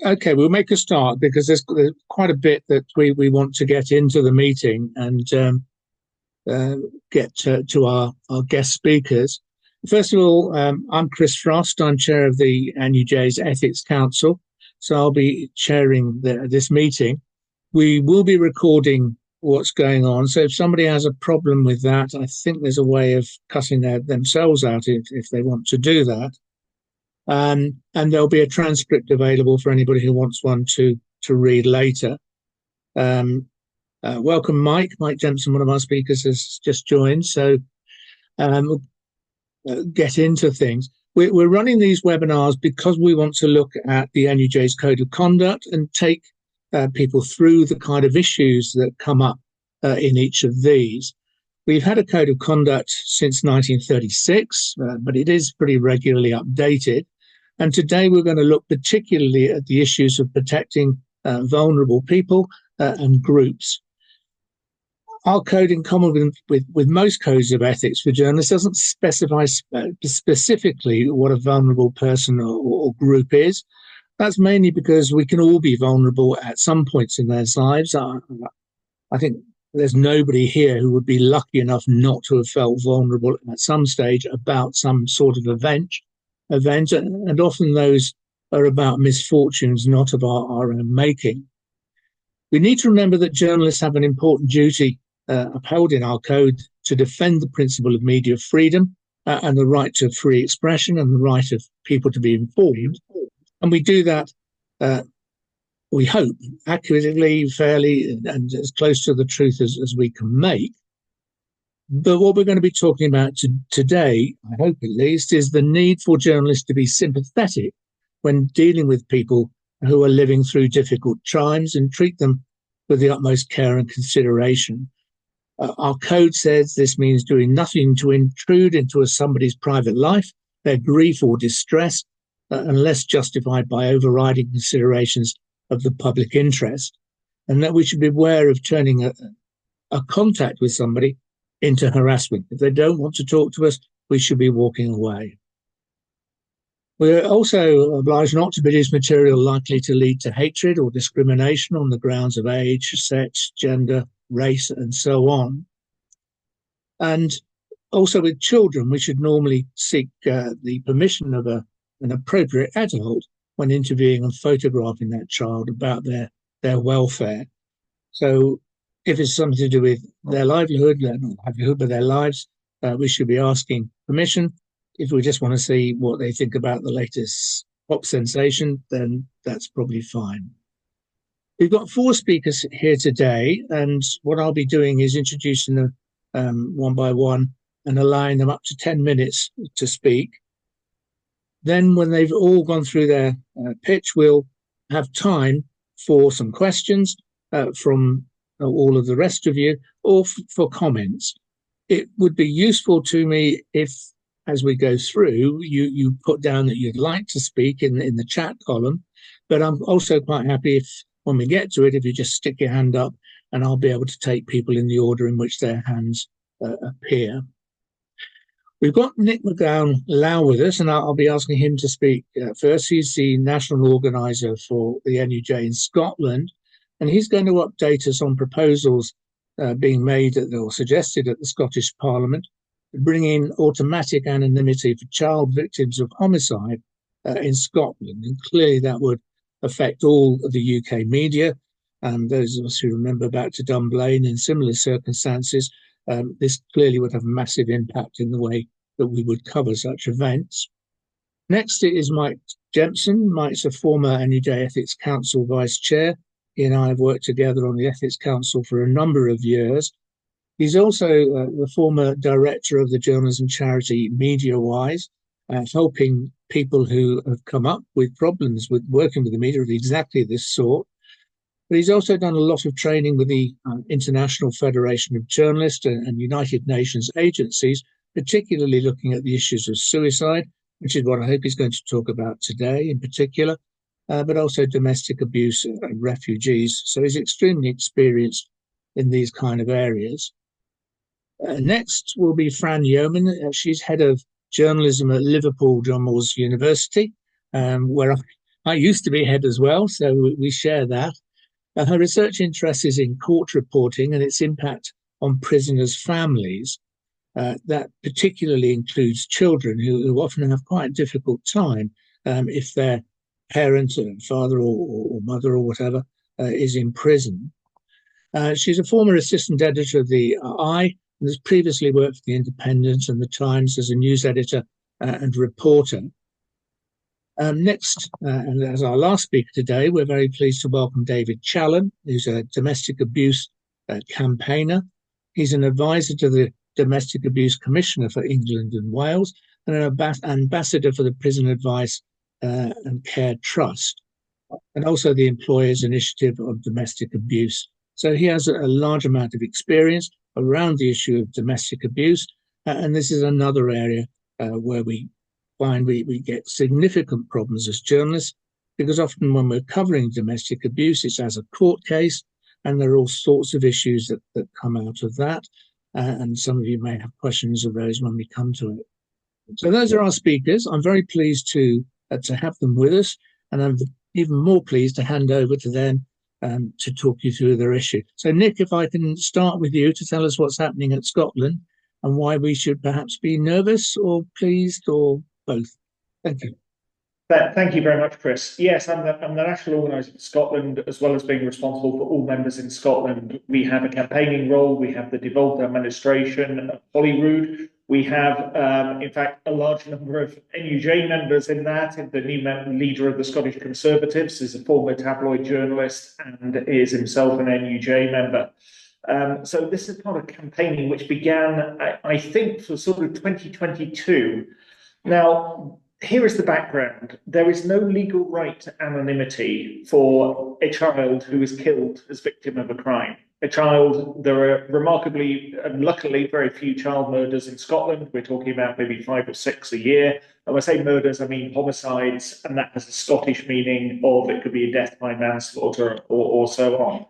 Okay, we'll make a start because there's quite a bit that we want to get into the meeting and get to our guest speakers. First of all, I'm Chris Frost. I'm chair of the NUJ's Ethics Council, so I'll be chairing this meeting. We will be recording what's going on, so if somebody has a problem with that, I think there's a way of cutting themselves out if they want to do that. And there'll be a transcript available for anybody who wants one to read later. Welcome, Mike. Mike Jempson, one of our speakers, has just joined. So we'll get into things. We're running these webinars because we want to look at the NUJ's Code of Conduct and take people through the kind of issues that come up in each of these. We've had a Code of Conduct since 1936, but it is pretty regularly updated. And today we're going to look particularly at the issues of protecting vulnerable people and groups. Our code, in common with most codes of ethics for journalists, doesn't specify specifically what a vulnerable person or group is. That's mainly because we can all be vulnerable at some points in their lives. I think there's nobody here who would be lucky enough not to have felt vulnerable at some stage about some sort of event, and often those are about misfortunes, not of our own making. We need to remember that journalists have an important duty upheld in our code to defend the principle of media freedom and the right to free expression and the right of people to be informed. And we do that, we hope, accurately, fairly, and as close to the truth as we can make. But what we're going to be talking about today, I hope at least, is the need for journalists to be sympathetic when dealing with people who are living through difficult times and treat them with the utmost care and consideration. Our code says this means doing nothing to intrude into somebody's private life, their grief or distress, unless justified by overriding considerations of the public interest, and that we should be aware of turning a contact with somebody into harassment. If they don't want to talk to us, we should be walking away. We're also obliged not to produce material likely to lead to hatred or discrimination on the grounds of age, sex, gender, race, and so on. And also with children, we should normally seek the permission of an appropriate adult when interviewing and photographing that child about their welfare. So if it's something to do with their livelihood, not livelihood, but their lives, we should be asking permission. If we just want to see what they think about the latest pop sensation, then that's probably fine. We've got 4 speakers here today, and what I'll be doing is introducing them one by one and allowing them up to 10 minutes to speak. Then when they've all gone through their pitch, we'll have time for some questions from all of the rest of you, or for comments. It would be useful to me if, as we go through, you put down that you'd like to speak in the chat column, but I'm also quite happy if, when we get to it, if you just stick your hand up and I'll be able to take people in the order in which their hands appear. We've got Nick McGowan-Lau with us, and I'll be asking him to speak first. He's the national organiser for the NUJ in Scotland, and he's going to update us on proposals being made or suggested at the Scottish Parliament to bring in automatic anonymity for child victims of homicide in Scotland. And clearly that would affect all of the UK media. And those of us who remember back to Dunblane in similar circumstances, this clearly would have a massive impact in the way that we would cover such events. Next is Mike Jempson. Mike's a former NUJ Ethics Council Vice Chair. He and I have worked together on the Ethics Council for a number of years. He's also the former director of the journalism charity MediaWise, helping people who have come up with problems with working with the media of exactly this sort. But he's also done a lot of training with the International Federation of Journalists and United Nations agencies, particularly looking at the issues of suicide, which is what I hope he's going to talk about today in particular, but also domestic abuse and refugees. So he's extremely experienced in these kind of areas. Next will be Fran Yeoman. She's head of journalism at Liverpool John Moores University, where I used to be head as well, so we share that. Her research interest is in court reporting and its impact on prisoners' families. That particularly includes children who often have quite a difficult time if their parent, father or mother or whatever, is in prison. She's a former assistant editor of the Eye and has previously worked for the Independent and the Times as a news editor and reporter. Next, and as our last speaker today, we're very pleased to welcome David Challen, who's a domestic abuse campaigner. He's an advisor to the Domestic Abuse Commissioner for England and Wales and an ambassador for the Prison Advice and Care Trust, and also the Employers Initiative on Domestic Abuse. So he has a large amount of experience around the issue of domestic abuse, and this is another area where we find we get significant problems as journalists, because often when we're covering domestic abuse, it's as a court case, and there are all sorts of issues that come out of that. And some of you may have questions of those when we come to it. So those are our speakers. I'm very pleased to have them with us, and I'm even more pleased to hand over to them to talk you through their issue. So Nick, if I can start with you to tell us what's happening at Scotland and why we should perhaps be nervous or pleased or both. Thank you. Thank you very much, Chris. Yes, I'm the national organiser for Scotland, as well as being responsible for all members in Scotland. We have a campaigning role. We have the devolved administration at Holyrood. We have, in fact, a large number of NUJ members in that. The new leader of the Scottish Conservatives is a former tabloid journalist and is himself an NUJ member. So this is part of campaigning which began, I think, for sort of 2022. Now, here is the background. There is no legal right to anonymity for a child who is killed as victim of a crime. There are remarkably and luckily very few child murders in Scotland. We're talking about maybe 5 or 6 a year. And when I say murders, I mean homicides, and that has a Scottish meaning of it could be a death by manslaughter or so on.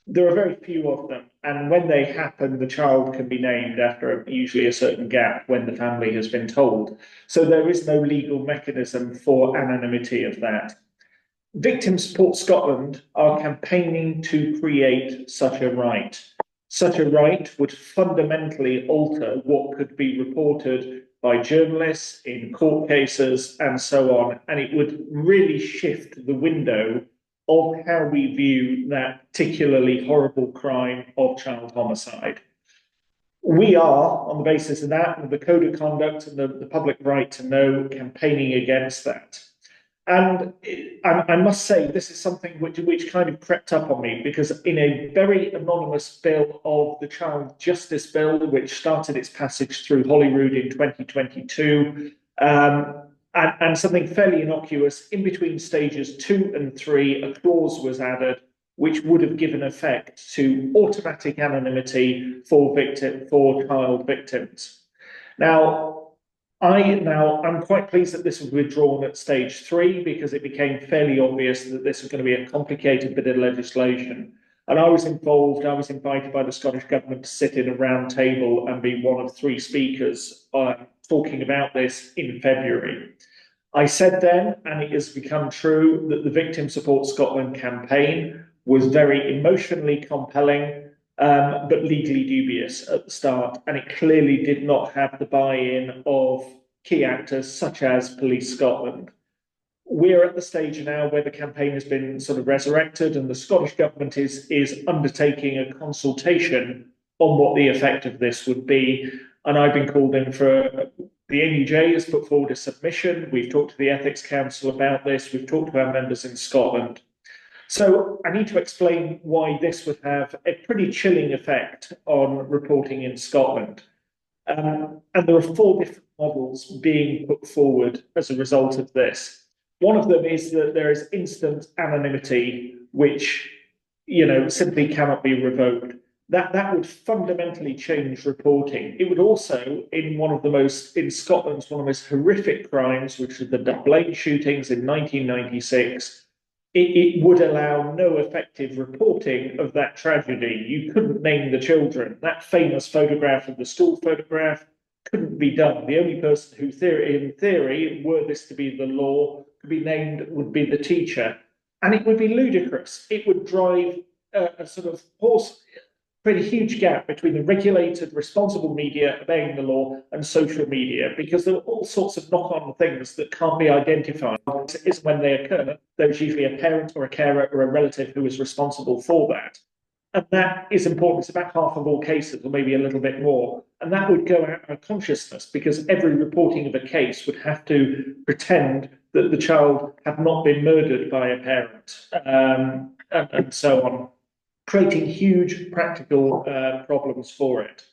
There are very few of them, and when they happen, the child can be named after usually a certain gap when the family has been told. So there is no legal mechanism for anonymity of that. Victim Support Scotland are campaigning to create such a right. Such a right would fundamentally alter what could be reported by journalists in court cases and so on, and it would really shift the window of how we view that particularly horrible crime of child homicide. We are, on the basis of that, with the Code of Conduct and the public right to know, campaigning against that. And I must say, this is something which kind of crept up on me, because in a very anonymous bill of the Child Justice Bill, which started its passage through Holyrood in 2022, and something fairly innocuous, in between stages 2 and 3, a clause was added which would have given effect to automatic anonymity for child victims. Now, I'm quite pleased that this was withdrawn at stage 3, because it became fairly obvious that this was going to be a complicated bit of legislation. And I was invited by the Scottish Government to sit in a round table and be one of 3 speakers talking about this in February. I said then, and it has become true, that the Victim Support Scotland campaign was very emotionally compelling, but legally dubious at the start, and it clearly did not have the buy-in of key actors such as Police Scotland. We're at the stage now where the campaign has been sort of resurrected, and the Scottish Government is undertaking a consultation on what the effect of this would be. And I've been called in for the NUJ has put forward a submission. We've talked to the Ethics Council about this. We've talked to our members in Scotland. So I need to explain why this would have a pretty chilling effect on reporting in Scotland. And there are 4 different models being put forward as a result of this. One of them is that there is instant anonymity, which, simply cannot be revoked. That would fundamentally change reporting. It would also, in Scotland's one of the most horrific crimes, which are the Dublin shootings in 1996, it would allow no effective reporting of that tragedy. You couldn't name the children. That famous photograph of the school photograph couldn't be done. The only person who, in theory, were this to be the law, could be named would be the teacher, and it would be ludicrous. It would drive a sort of create a huge gap between the regulated, responsible media obeying the law and social media, because there are all sorts of knock-on things that can't be identified. Is when they occur, there's usually a parent or a carer or a relative who is responsible for that. And that is important. It's about half of all cases, or maybe a little bit more. And that would go out of consciousness, because every reporting of a case would have to pretend that the child had not been murdered by a parent, and so on, creating huge practical problems for it.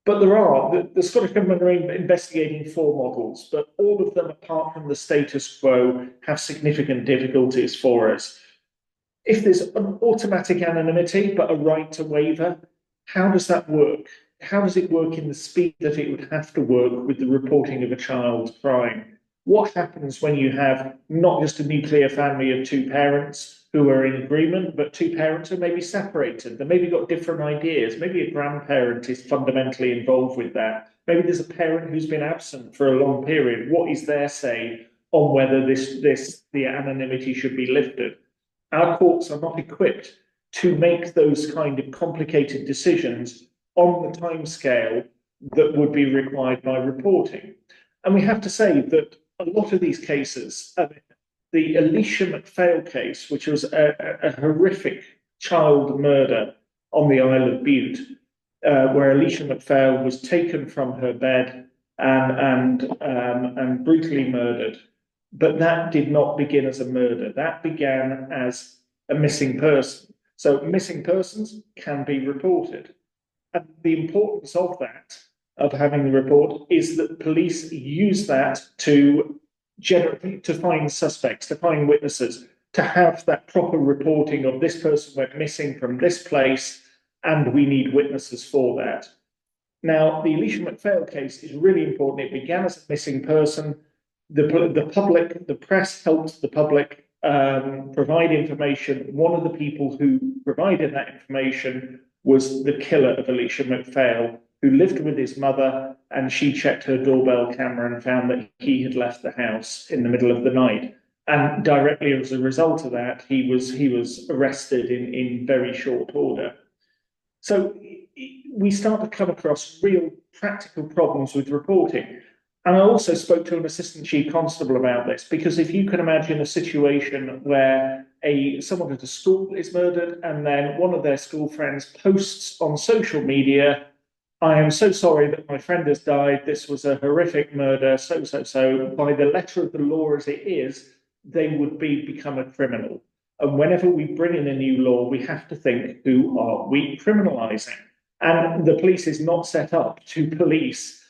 But there are, the Scottish Government are investigating 4 models, but all of them, apart from the status quo, have significant difficulties for us. If there's an automatic anonymity, but a right to waiver, how does that work? How does it work in the speed that it would have to work with the reporting of a child's crime? What happens when you have not just a nuclear family of 2 parents who are in agreement, but 2 parents who may be separated? They maybe got different ideas. Maybe a grandparent is fundamentally involved with that. Maybe there's a parent who's been absent for a long period. What is their say on whether the anonymity should be lifted? Our courts are not equipped to make those kind of complicated decisions on the timescale that would be required by reporting. And we have to say that a lot of these cases, the Alicia McPhail case, which was a horrific child murder on the Isle of Bute, where Alicia McPhail was taken from her bed and brutally murdered. But that did not begin as a murder. That began as a missing person. So missing persons can be reported. And the importance of that, of having the report, is that police use that to find suspects, to find witnesses, to have that proper reporting of this person went missing from this place, and we need witnesses for that. Now, the Alicia McPhail case is really important. It began as a missing person. The press helped the public provide information. One of the people who provided that information was the killer of Alicia McPhail, who lived with his mother, and she checked her doorbell camera and found that he had left the house in the middle of the night. And directly as a result of that, he was arrested in very short order. So we start to come across real practical problems with reporting. And I also spoke to an assistant chief constable about this, because if you can imagine a situation where someone at a school is murdered, and then one of their school friends posts on social media, "I am so sorry that my friend has died. This was a horrific murder, so. By the letter of the law as it is, they would become a criminal. And whenever we bring in a new law, we have to think, who are we criminalising? And the police is not set up to police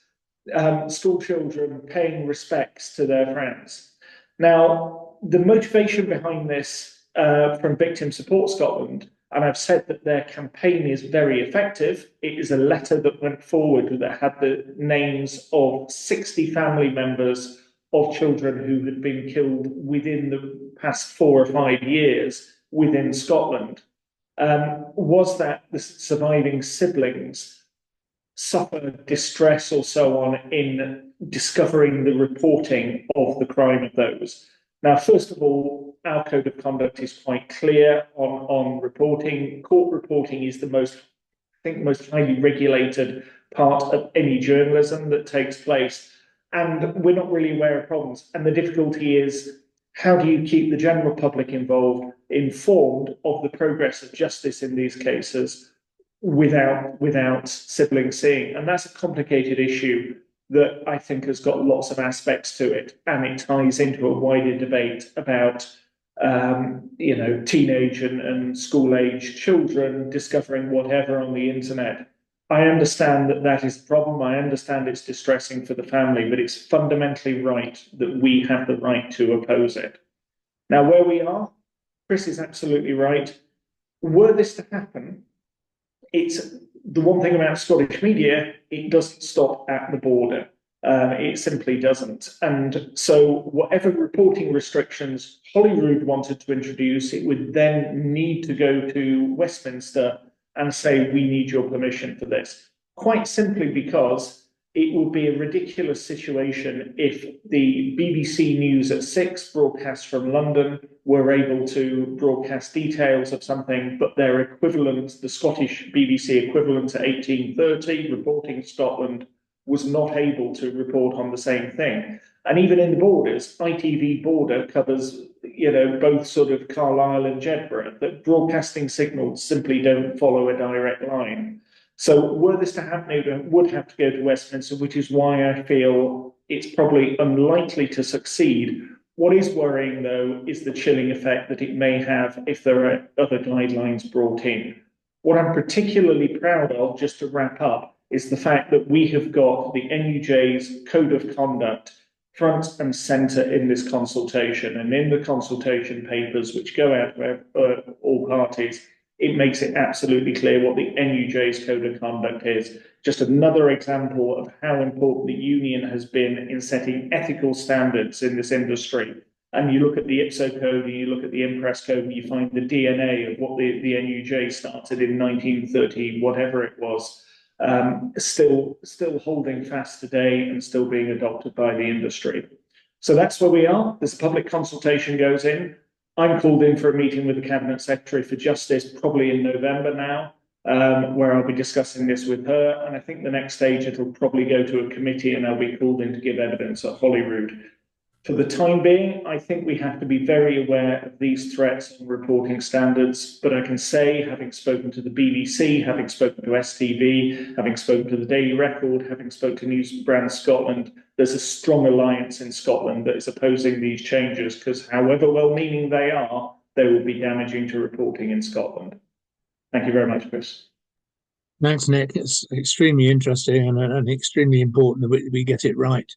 school children paying respects to their friends. Now, the motivation behind this from Victim Support Scotland, and I've said that their campaign is very effective. It is a letter that went forward that had the names of 60 family members of children who had been killed within the past 4 or 5 years within Scotland. Was that the surviving siblings suffer distress or so on in discovering the reporting of the crime of those? Now, first of all, our code of conduct is quite clear on reporting. Court reporting is the most highly regulated part of any journalism that takes place. And we're not really aware of problems. And the difficulty is, how do you keep the general public informed of the progress of justice in these cases without siblings seeing? And that's a complicated issue that I think has got lots of aspects to it, and it ties into a wider debate about teenage and school age children discovering whatever on the internet. I understand that is a problem. I understand it's distressing for the family, but it's fundamentally right that we have the right to oppose it. Now, where we are, Chris is absolutely right. Were this to happen, it's the one thing about Scottish media, it doesn't stop at the border. It simply doesn't. And so whatever reporting restrictions Holyrood wanted to introduce, it would then need to go to Westminster and say, we need your permission for this. Quite simply because it would be a ridiculous situation if the BBC News at 6 broadcast from London were able to broadcast details of something, but their equivalent, the Scottish BBC equivalent at 18:30, reporting Scotland, was not able to report on the same thing. And even in the borders, ITV Border covers, both sort of Carlisle and Jedburgh, that broadcasting signals simply don't follow a direct line. So were this to happen, it would have to go to Westminster, which is why I feel it's probably unlikely to succeed. What is worrying, though, is the chilling effect that it may have if there are other guidelines brought in. What I'm particularly proud of, just to wrap up, is the fact that we have got the NUJ's Code of Conduct front and centre in this consultation, and in the consultation papers which go out to all parties. It makes it absolutely clear what the NUJ's Code of Conduct is. Just another example of how important the union has been in setting ethical standards in this industry. And you look at the IPSO code and you look at the Impress code and you find the DNA of what the NUJ started in 1930, whatever it was, still holding fast today and still being adopted by the industry. So that's where we are. This public consultation goes in. I'm called in for a meeting with the Cabinet Secretary for Justice, probably in November now, where I'll be discussing this with her. And I think the next stage, it'll probably go to a committee and I'll be called in to give evidence at Holyrood. For the time being, I think we have to be very aware of these threats and reporting standards. But I can say, having spoken to the BBC, having spoken to STV, having spoken to the Daily Record, having spoken to News Brand Scotland, there's a strong alliance in Scotland that is opposing these changes, because however well-meaning they will be damaging to reporting in Scotland. Thank you very much, Chris. Thanks, Nick. It's extremely interesting and extremely important that we get it right.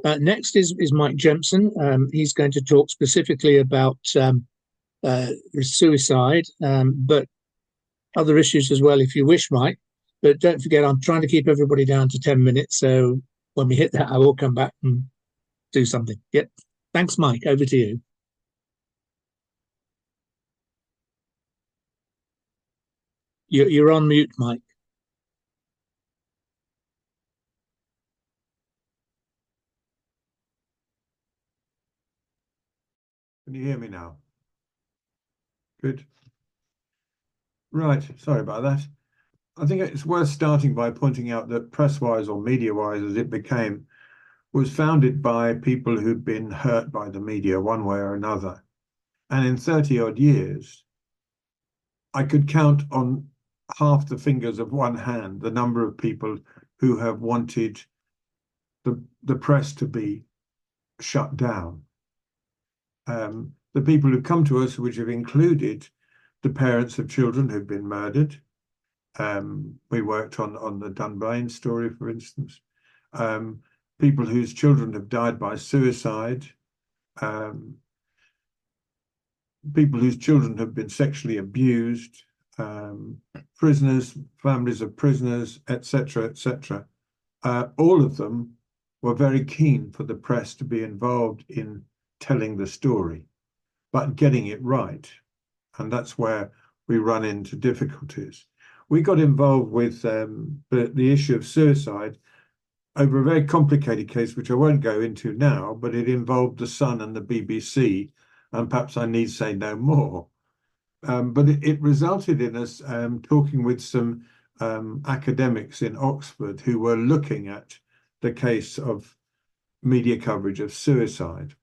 Next is Mike Jempson. He's going to talk specifically about suicide, but other issues as well, if you wish, Mike. But don't forget, I'm trying to keep everybody down to 10 minutes. So when we hit that, I will come back and do something. Yep. Thanks, Mike. Over to you. You're on mute, Mike. Can you hear me now? Good. Right, sorry about that. I think it's worth starting by pointing out that Presswise, or MediaWise as it became, was founded by people who'd been hurt by the media one way or another. And in 30 odd years, I could count on half the fingers of one hand the number of people who have wanted the press to be shut down. The people who come to us, which have included the parents of children who've been murdered. We worked on the Dunbayne story, for instance. People whose children have died by suicide. People whose children have been sexually abused. Prisoners, families of prisoners, etc., etc. All of them were very keen for the press to be involved in telling the story, but getting it right. And that's where we run into difficulties. We got involved with the issue of suicide over a very complicated case, which I won't go into now, but it involved the Sun and the BBC, and perhaps I need say no more. But it resulted in us talking with some academics in Oxford who were looking at the case of media coverage of suicide.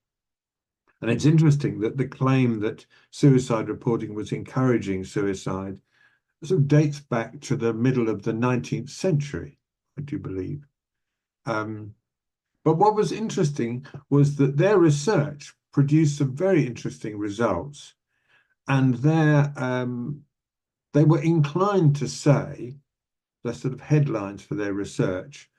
And it's interesting that the claim that suicide reporting was encouraging suicide sort of dates back to the middle of the 19th century, I do believe. But what was interesting was that their research produced some very interesting results. And they were inclined to say, the sort of headlines for their research,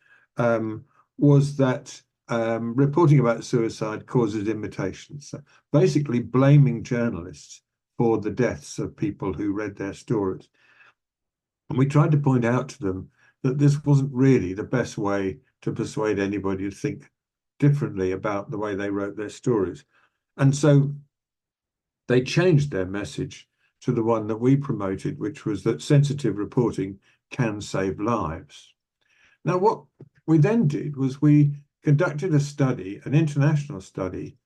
was that reporting about suicide causes imitations. So basically blaming journalists for the deaths of people who read their stories. And we tried to point out to them that this wasn't really the best way to persuade anybody to think differently about the way they wrote their stories. And so they changed their message to the one that we promoted, which was that sensitive reporting can save lives. Now, what we then did was we conducted a study, an international study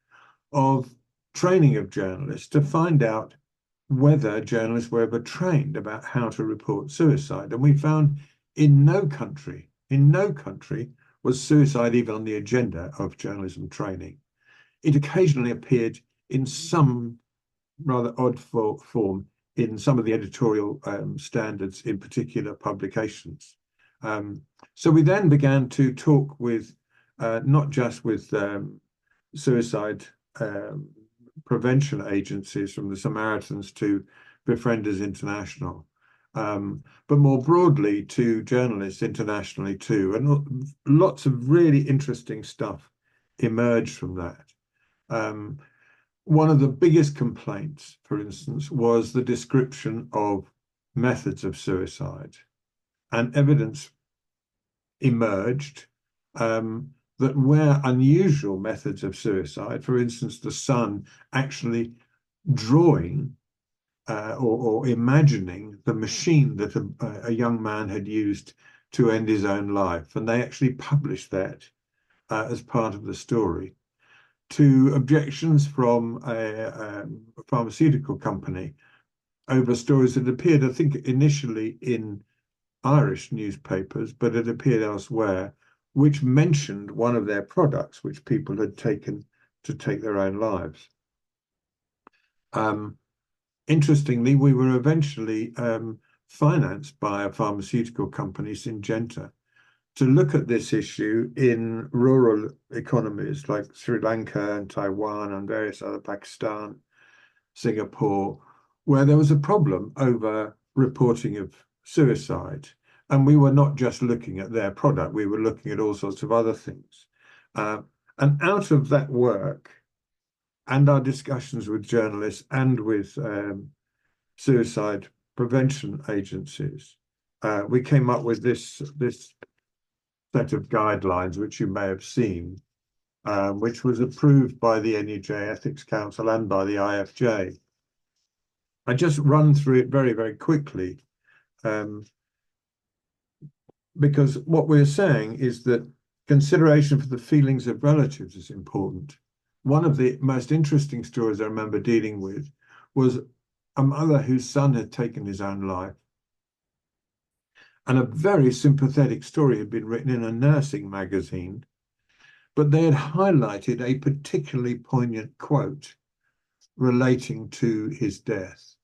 of training of journalists to find out whether journalists were ever trained about how to report suicide. And we found in no country was suicide even on the agenda of journalism training. It occasionally appeared in some rather odd form in some of the editorial standards in particular publications. So we then began to talk with not just with suicide prevention agencies, from the Samaritans to Befrienders International, but more broadly to journalists internationally too. And lots of really interesting stuff emerged from that. One of the biggest complaints, for instance, was the description of methods of suicide, and evidence emerged that where unusual methods of suicide, for instance, the son actually drawing or imagining the machine that a young man had used to end his own life, and they actually published that as part of the story, to objections from a pharmaceutical company over stories that appeared, I think, initially in Irish newspapers, but it appeared elsewhere, which mentioned one of their products which people had taken to take their own lives. Interestingly, we were eventually financed by a pharmaceutical company, Syngenta, to look at this issue in rural economies like Sri Lanka and Taiwan and various other, Pakistan, Singapore, where there was a problem over reporting of suicide. And we were not just looking at their product, we were looking at all sorts of other things. And out of that work and our discussions with journalists and with suicide prevention agencies, we came up with this set of guidelines, which you may have seen, which was approved by the NUJ Ethics Council and by the IFJ. I just run through it very, very quickly, because what we're saying is that consideration for the feelings of relatives is important. One of the most interesting stories I remember dealing with was a mother whose son had taken his own life. And a very sympathetic story had been written in a nursing magazine, but they had highlighted a particularly poignant quote relating to his death.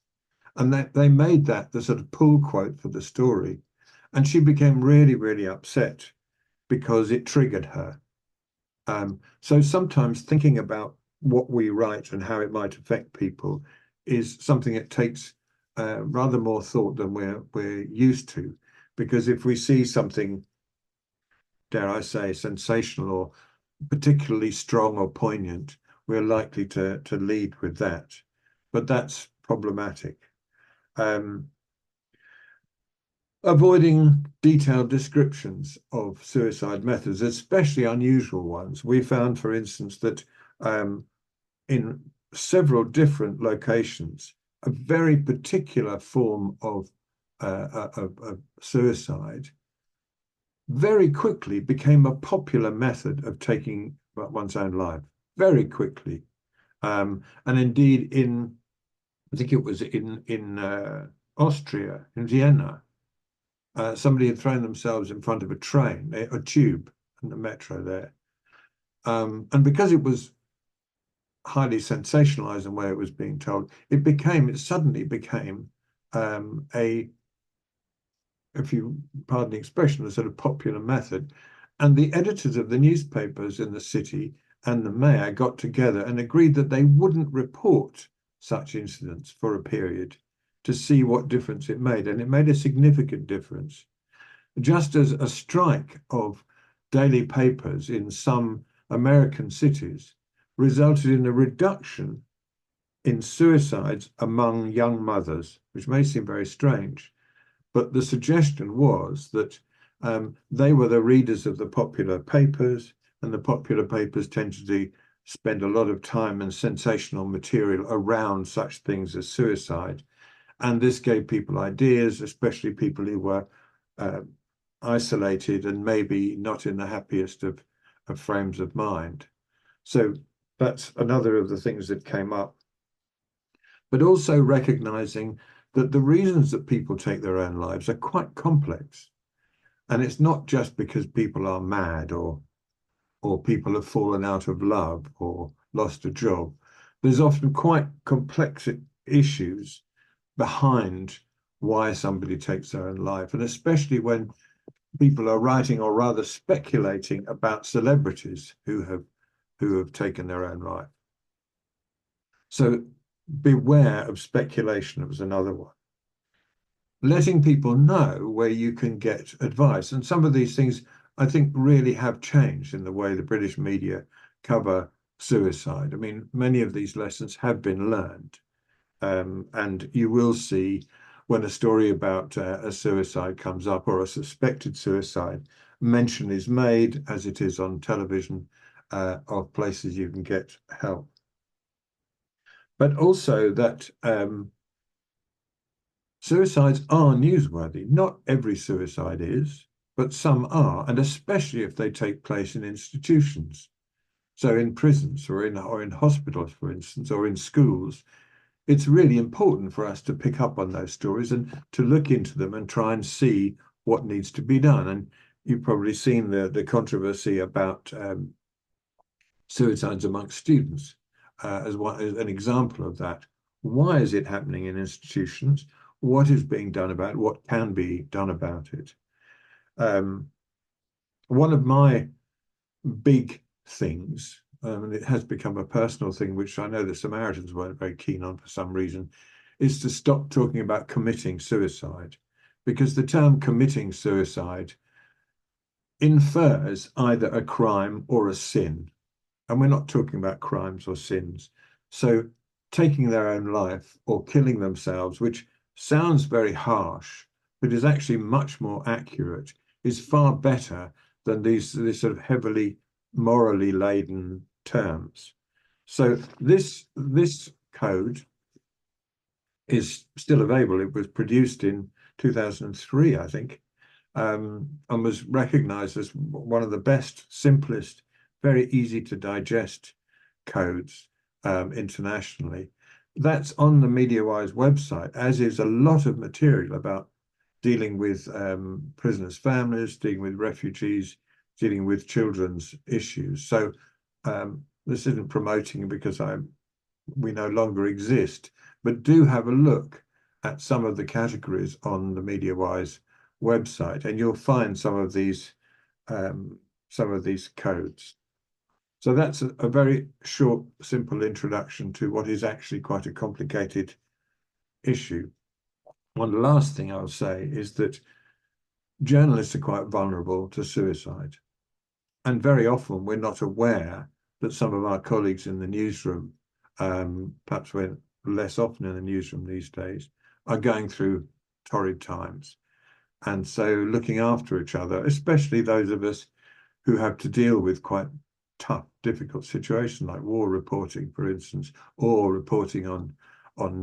And that they made that the sort of pull quote for the story. And she became really, really upset because it triggered her. So sometimes thinking about what we write and how it might affect people is something that takes rather more thought than we're used to. Because if we see something, dare I say, sensational or particularly strong or poignant, we're likely to lead with that. But that's problematic. Avoiding detailed descriptions of suicide methods, especially unusual ones. We found, for instance, that in several different locations, a very particular form of suicide very quickly became a popular method of taking one's own life, very quickly. And indeed, I think it was in Austria, in Vienna, somebody had thrown themselves in front of a train, a tube, and the metro there. And because it was highly sensationalized in the way it was being told, it suddenly became if you pardon the expression, a sort of popular method. And the editors of the newspapers in the city and the mayor got together and agreed that they wouldn't report such incidents for a period to see what difference it made. And it made a significant difference. Just as a strike of daily papers in some American cities resulted in a reduction in suicides among young mothers, which may seem very strange. But the suggestion was that they were the readers of the popular papers, and the popular papers tended to spend a lot of time and sensational material around such things as suicide. And this gave people ideas, especially people who were isolated and maybe not in the happiest of frames of mind. So that's another of the things that came up. But also recognizing that the reasons that people take their own lives are quite complex. And it's not just because people are mad or people have fallen out of love or lost a job. There's often quite complex issues behind why somebody takes their own life. And especially when people are writing or rather speculating about celebrities who have taken their own life. So beware of speculation was another one. Letting people know where you can get advice. And some of these things, I think, really have changed in the way the British media cover suicide. I mean, many of these lessons have been learned. And you will see when a story about a suicide comes up or a suspected suicide, mention is made, as it is on television, of places you can get help. But also that suicides are newsworthy. Not every suicide is, but some are, and especially if they take place in institutions. So in prisons or in hospitals, for instance, or in schools, it's really important for us to pick up on those stories and to look into them and try and see what needs to be done. And you've probably seen the controversy about suicides amongst students as an example of that. Why is it happening in institutions? What is being done about it? What can be done about it? One of my big things, and it has become a personal thing, which I know the Samaritans weren't very keen on for some reason, is to stop talking about committing suicide, because the term committing suicide infers either a crime or a sin. And we're not talking about crimes or sins. So taking their own life or killing themselves, which sounds very harsh, but is actually much more accurate, is far better than these sort of heavily morally laden terms. So this code is still available. It was produced in 2003, I think, and was recognized as one of the best, simplest, very easy to digest codes internationally. That's on the MediaWise website, as is a lot of material about dealing with prisoners' families, dealing with refugees, dealing with children's issues. So this isn't promoting because we no longer exist, but do have a look at some of the categories on the MediaWise website, and you'll find some of these codes. So that's a very short, simple introduction to what is actually quite a complicated issue. One last thing I'll say is that journalists are quite vulnerable to suicide. And very often we're not aware that some of our colleagues in the newsroom, perhaps we're less often in the newsroom these days, are going through torrid times. And so looking after each other, especially those of us who have to deal with quite tough, difficult situations like war reporting, for instance, or reporting on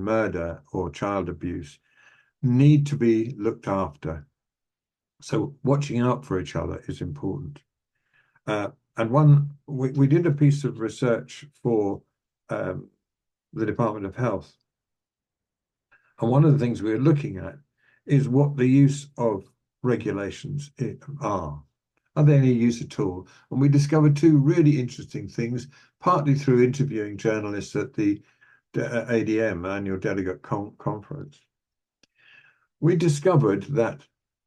murder or child abuse, need to be looked after. So watching out for each other is important. And we did a piece of research for the Department of Health. And one of the things we're looking at is what the use of regulations are. Are there any use at all? And we discovered two really interesting things, partly through interviewing journalists at the ADM, Annual Delegate Conference. We discovered that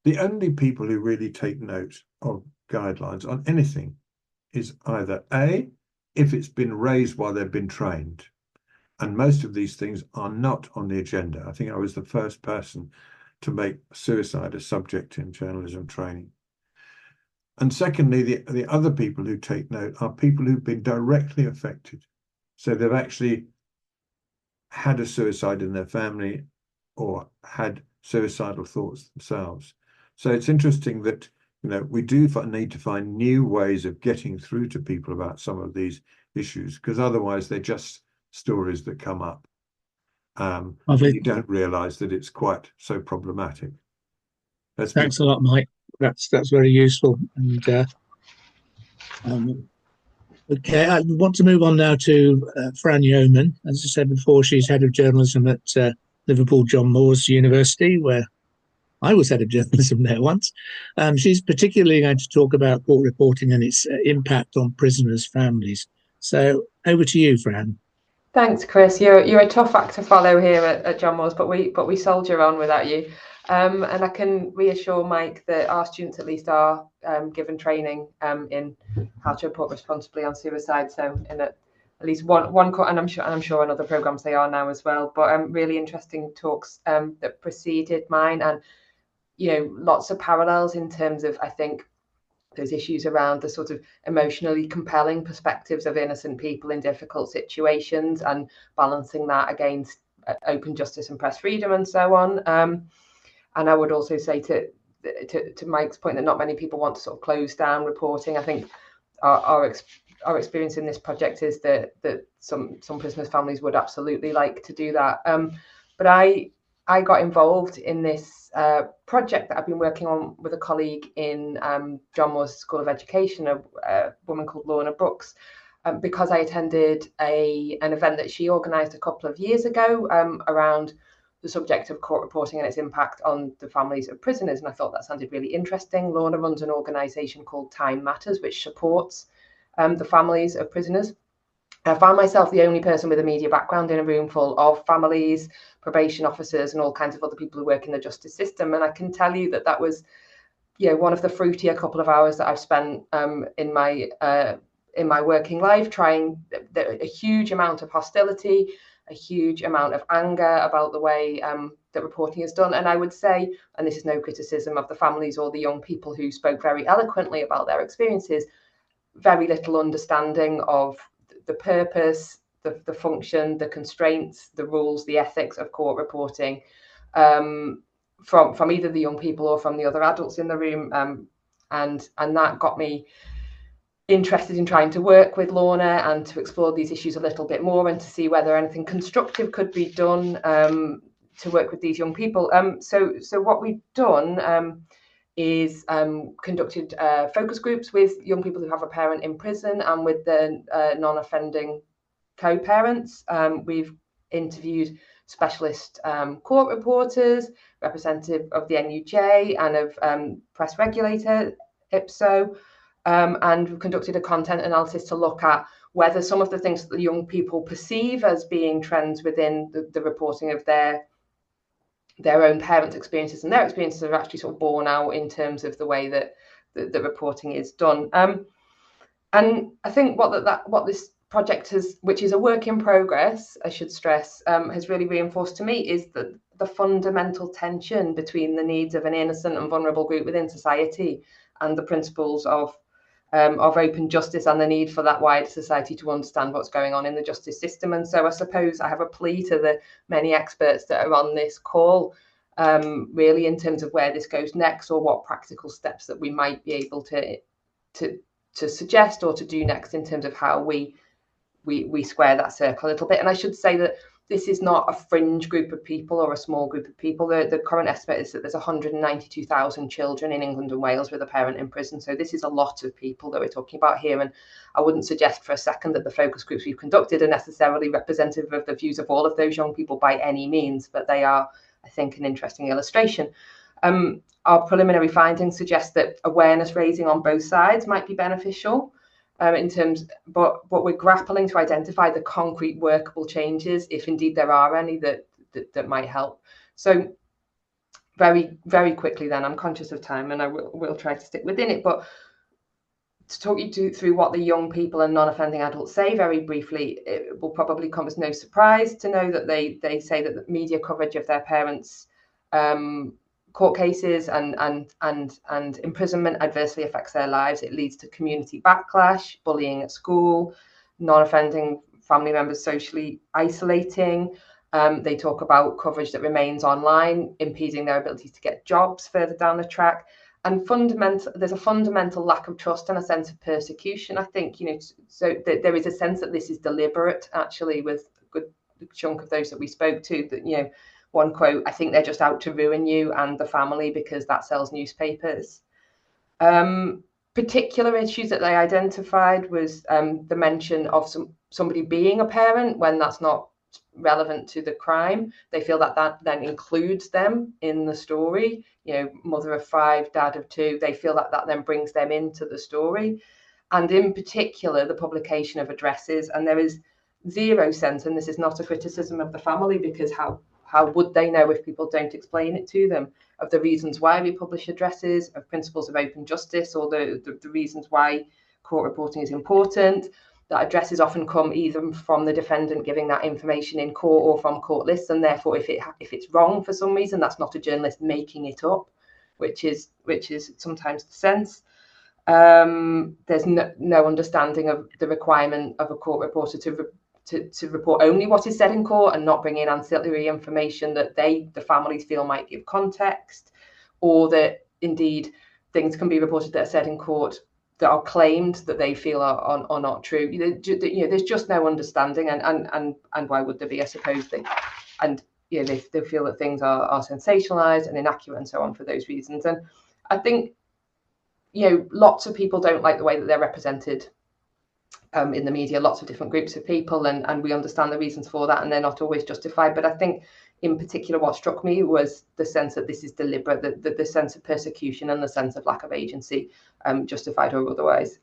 the only people who really take note of guidelines on anything is either A, if it's been raised while they've been trained. And most of these things are not on the agenda. I think I was the first person to make suicide a subject in journalism training. And secondly, the other people who take note are people who've been directly affected. So they've actually had a suicide in their family or had suicidal thoughts themselves. So it's interesting that we do need to find new ways of getting through to people about some of these issues, because otherwise they're just stories that come up. You don't realise that it's quite so problematic. Thanks a lot, Mike. That's very useful. And okay, I want to move on now to Fran Yeoman. As I said before, she's head of journalism at Liverpool John Moores University, where I was head of journalism there once. She's particularly going to talk about court reporting and its impact on prisoners' families. So over to you, Fran. Thanks, Chris. You're a tough act to follow here at John Moores, but we soldier on without you. And I can reassure Mike that our students at least are given training in how to report responsibly on suicide. So in at least one course, and I'm sure in other programs they are now as well. But really interesting talks that preceded mine, and lots of parallels in terms of, I think, those issues around the sort of emotionally compelling perspectives of innocent people in difficult situations and balancing that against open justice and press freedom and so on. And I would also say to Mike's point that not many people want to sort of close down reporting. I think our experience in this project is that some prisoners' families would absolutely like to do that. But I got involved in this project that I've been working on with a colleague in John Moores School of Education, a woman called Lorna Brooks, because I attended an event that she organised a couple of years ago around the subject of court reporting and its impact on the families of prisoners. And I thought that sounded really interesting. Lorna runs an organisation called Time Matters, which supports the families of prisoners. I found myself the only person with a media background in a room full of families, probation officers, and all kinds of other people who work in the justice system. And I can tell you that was, one of the fruitier couple of hours that I've spent in my working life, trying a huge amount of hostility, a huge amount of anger about the way that reporting is done. And I would say, and this is no criticism of the families or the young people who spoke very eloquently about their experiences, very little understanding of the purpose, the function, the constraints, the rules, the ethics of court reporting from either the young people or from the other adults in the room. And that got me interested in trying to work with Lorna and to explore these issues a little bit more and to see whether anything constructive could be done to work with these young people. So what we've done is conducted focus groups with young people who have a parent in prison and with the non-offending co-parents. We've interviewed specialist court reporters, representative of the NUJ and of press regulator IPSO, and we've conducted a content analysis to look at whether some of the things that the young people perceive as being trends within the reporting of their own parents' experiences and their experiences are actually sort of borne out in terms of the way that the reporting is done. And I think what this project has, which is a work in progress, I should stress, has really reinforced to me is that the fundamental tension between the needs of an innocent and vulnerable group within society and the principles of open justice and the need for that wider society to understand what's going on in the justice system. And so I suppose I have a plea to the many experts that are on this call, really in terms of where this goes next or what practical steps that we might be able to suggest or to do next in terms of how we square that circle a little bit. And I should say that this is not a fringe group of people or a small group of people. The current estimate is that there's 192,000 children in England and Wales with a parent in prison. So this is a lot of people that we're talking about here. And I wouldn't suggest for a second that the focus groups we've conducted are necessarily representative of the views of all of those young people by any means, but they are, I think, an interesting illustration. Our preliminary findings suggest that awareness raising on both sides might be beneficial. In terms, but we're grappling to identify the concrete workable changes, if indeed there are any, that might help. So very, very quickly then, I'm conscious of time and I will try to stick within it, but to talk you through what the young people and non-offending adults say very briefly, it will probably come as no surprise to know that they say that the media coverage of their parents' court cases and imprisonment adversely affects their lives. It leads to community backlash, bullying at school, non-offending family members socially isolating. They talk about coverage that remains online, impeding their ability to get jobs further down the track. And there's a fundamental lack of trust and a sense of persecution, I think, so there is a sense that this is deliberate, actually, with a good chunk of those that we spoke to, that, one quote, I think they're just out to ruin you and the family because that sells newspapers. Particular issues that they identified was the mention of somebody being a parent when that's not relevant to the crime. They feel that that then includes them in the story. You know, mother of 5, dad of 2. They feel that that then brings them into the story. And in particular, the publication of addresses. And there is zero sense, and this is not a criticism of the family, because how would they know if people don't explain it to them, of the reasons why we publish addresses, of principles of open justice, or the reasons why court reporting is important. That addresses often come either from the defendant giving that information in court or from court lists, and therefore if it's wrong for some reason, that's not a journalist making it up, which is sometimes the sense. There's no understanding of the requirement of a court reporter to report only what is said in court and not bring in ancillary information that the families feel might give context, or that indeed things can be reported that are said in court that are claimed that they feel are not true. There's just no understanding, and why would there be? I suppose they feel that things are sensationalized and inaccurate and so on for those reasons. And I think lots of people don't like the way that they're represented in the media, lots of different groups of people, and we understand the reasons for that, and they're not always justified. But I think in particular what struck me was the sense that this is deliberate, the sense of persecution and the sense of lack of agency, justified or otherwise.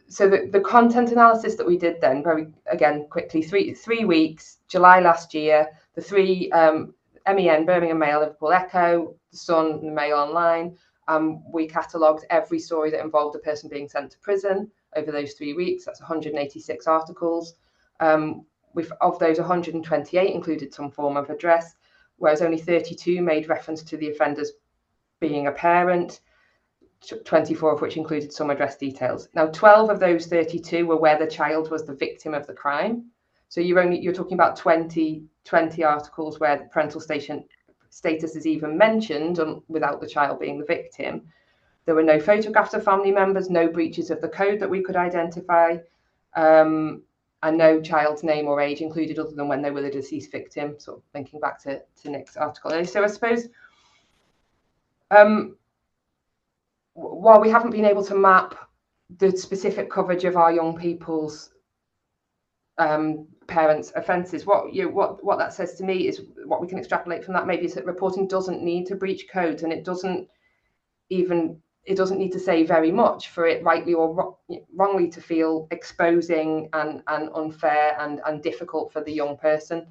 So the content analysis that we did then, very again quickly, three weeks, July last year, the 3 MEN, Birmingham Mail, Liverpool Echo, The Sun, and the Mail Online. We catalogued every story that involved a person being sent to prison over those 3 weeks. That's 186 articles. Of those, 128 included some form of address, whereas only 32 made reference to the offenders being a parent, 24 of which included some address details. Now, 12 of those 32 were where the child was the victim of the crime. So you're talking about 20 articles where the parental status is even mentioned without the child being the victim. There were no photographs of family members, no breaches of the code that we could identify, and no child's name or age included other than when they were the deceased victim, sort of linking back to Nick's article. So I suppose while we haven't been able to map the specific coverage of our young people's parents' offences, what that says to me is, what we can extrapolate from that maybe is that reporting doesn't need to breach codes, and it doesn't need to say very much for it rightly or wrongly to feel exposing and unfair and difficult for the young person,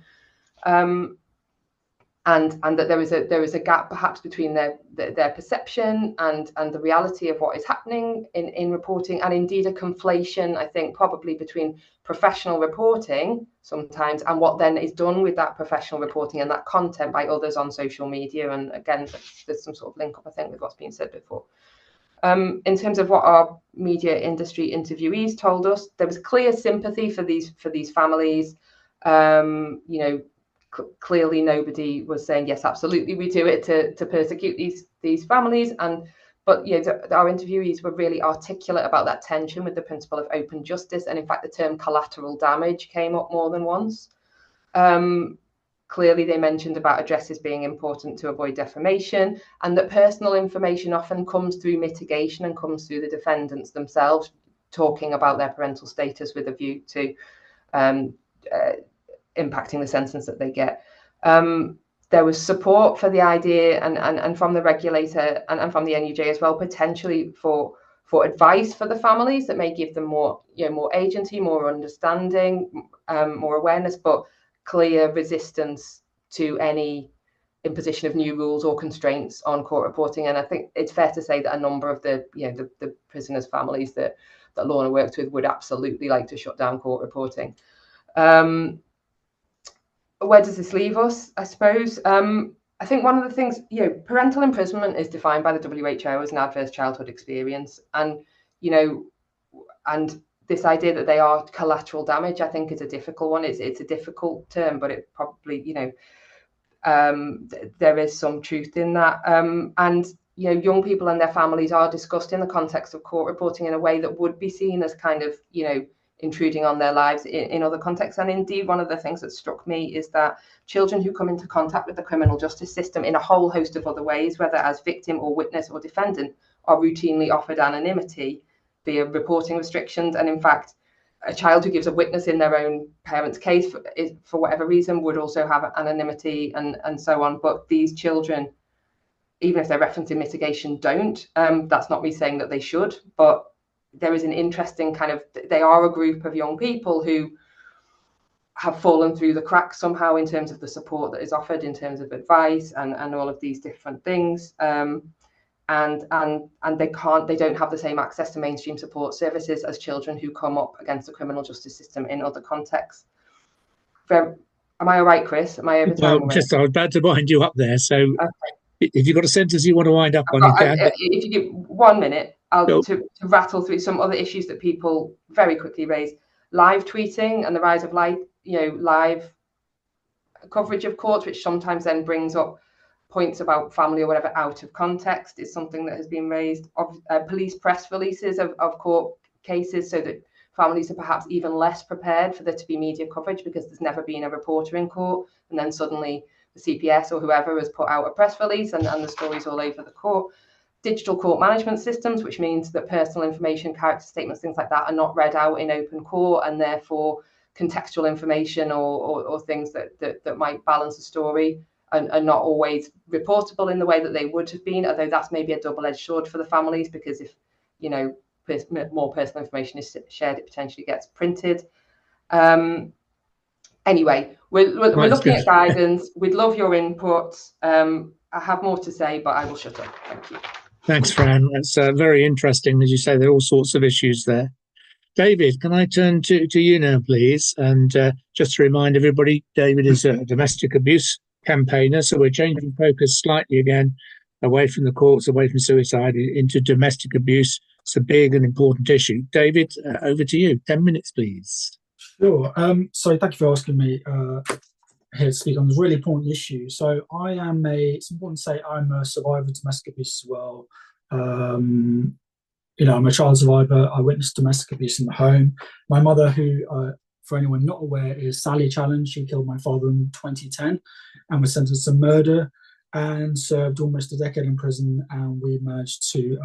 and that there is a gap perhaps between their perception and the reality of what is happening in reporting, and indeed a conflation, I think, probably between professional reporting sometimes and what then is done with that professional reporting and that content by others on social media. And again, there's some sort of link up, I think, with what's been said before. In terms of what our media industry interviewees told us, there was clear sympathy for these families. Clearly nobody was saying, yes, absolutely, we do it to persecute these families. But our interviewees were really articulate about that tension with the principle of open justice. And in fact, the term collateral damage came up more than once. Clearly, they mentioned about addresses being important to avoid defamation, and that personal information often comes through mitigation and comes through the defendants themselves talking about their parental status with a view to impacting the sentence that they get. There was support for the idea and from the regulator and from the NUJ as well, potentially for advice for the families that may give them more agency, more understanding, more awareness, but clear resistance to any imposition of new rules or constraints on court reporting. And I think it's fair to say that a number of the prisoners' families that Lorna worked with would absolutely like to shut down court reporting. Where does this leave us? I suppose I think one of the things, parental imprisonment is defined by the WHO as an adverse childhood experience, and this idea that they are collateral damage, I think, is a difficult one. It's a difficult term, but it probably there is some truth in that. And young people and their families are discussed in the context of court reporting in a way that would be seen as kind of intruding on their lives in other contexts. And indeed, one of the things that struck me is that children who come into contact with the criminal justice system in a whole host of other ways, whether as victim or witness or defendant, are routinely offered anonymity via reporting restrictions. And in fact, a child who gives a witness in their own parent's case for whatever reason would also have anonymity and so on. But these children, even if they're referencing mitigation, don't. That's not me saying that they should, but there is an interesting kind of, they are a group of young people who have fallen through the cracks somehow in terms of the support that is offered, in terms of advice and all of these different things. And they don't have the same access to mainstream support services as children who come up against the criminal justice system in other contexts. Am I all right, Chris? Am I over time? Well, I was about to wind you up there. So if you've got a sentence you want to wind up on, you can. If you give 1 minute, to rattle through some other issues that people very quickly raise. Live tweeting and the rise of live coverage of courts, which sometimes then brings up points about family or whatever out of context, is something that has been raised. Police press releases of court cases, so that families are perhaps even less prepared for there to be media coverage because there's never been a reporter in court, and then suddenly the CPS or whoever has put out a press release and the story's all over the court. Digital court management systems, which means that personal information, character statements, things like that are not read out in open court, and therefore contextual information or things that might balance the story are not always reportable in the way that they would have been, although that's maybe a double-edged sword for the families, because if more personal information is shared, it potentially gets printed. Anyway, we're looking at guidance. We'd love your input. I have more to say, but I will shut up. Thank you. Thanks, Fran. That's very interesting. As you say, there are all sorts of issues there. David, can I turn to you now, please? And just to remind everybody, David is a domestic abuse campaigner, so we're changing focus slightly again, away from the courts, away from suicide, into domestic abuse. It's a big and important issue. David, over to you. 10 minutes, please. Sure. So thank you for asking me here to speak on this really important issue. So it's important to say I'm a survivor of domestic abuse as well. I'm a child survivor. I witnessed domestic abuse in the home. My mother, who, for anyone not aware, is Sally Challenge. She killed my father in 2010 and was sentenced to murder and served almost a decade in prison. And we managed to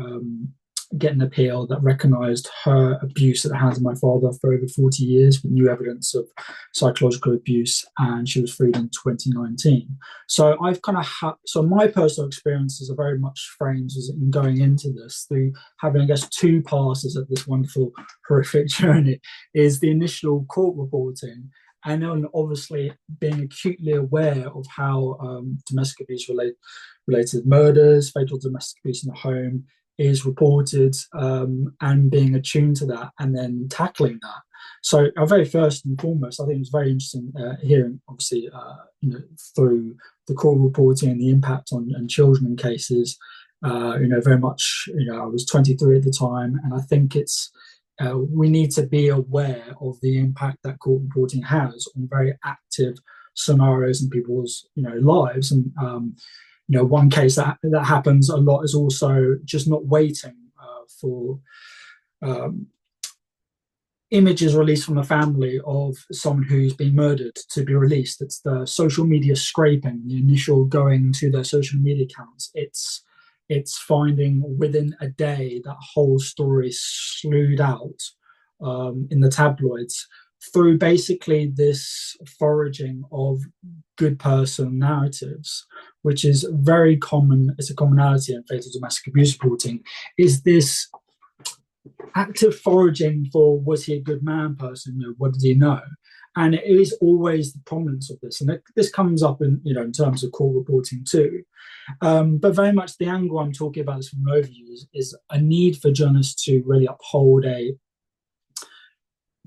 get an appeal that recognised her abuse at the hands of my father for over 40 years with new evidence of psychological abuse, and she was freed in 2019. So I've kind of so my personal experiences are very much framed as in going into this through having, I guess, two passes at this wonderful horrific journey. Is the initial court reporting, and then obviously being acutely aware of how domestic abuse related murders, fatal domestic abuse in the home is reported, and being attuned to that and then tackling that. So very first and foremost, I think it's very interesting hearing, obviously, through the court reporting and the impact on children in cases. Very much, I was 23 at the time, and I think it's we need to be aware of the impact that court reporting has on very active scenarios in people's lives. And one case that happens a lot is also just not waiting for images released from the family of someone who's been murdered to be released. It's the social media scraping, the initial going to their social media accounts. It's finding within a day that whole story slewed out in the tabloids through basically this foraging of good person narratives, which is very common. It's a commonality in fatal domestic abuse reporting, is this active foraging for, was he a good man person? What did he know? And it is always the prominence of this. And this comes up in terms of court reporting too. But very much the angle I'm talking about is from an overview is a need for journalists to really uphold a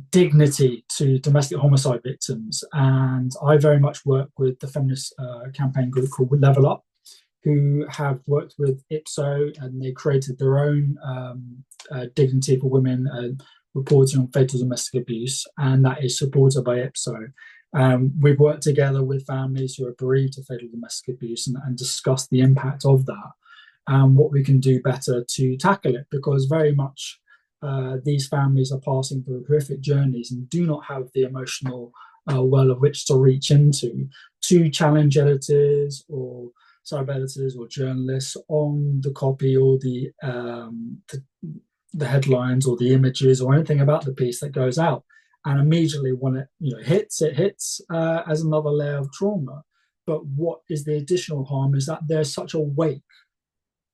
dignity to domestic homicide victims. And I very much work with the feminist campaign group called Level Up, who have worked with IPSO, and they created their own dignity for women reporting on fatal domestic abuse, and that is supported by IPSO. We've worked together with families who are bereaved of fatal domestic abuse and discussed the impact of that and what we can do better to tackle it, because very much these families are passing through horrific journeys and do not have the emotional well of which to reach into, to challenge editors or sub-editors or journalists on the copy or the headlines or the images or anything about the piece that goes out. And immediately when it hits as another layer of trauma. But what is the additional harm is that there's such a wake.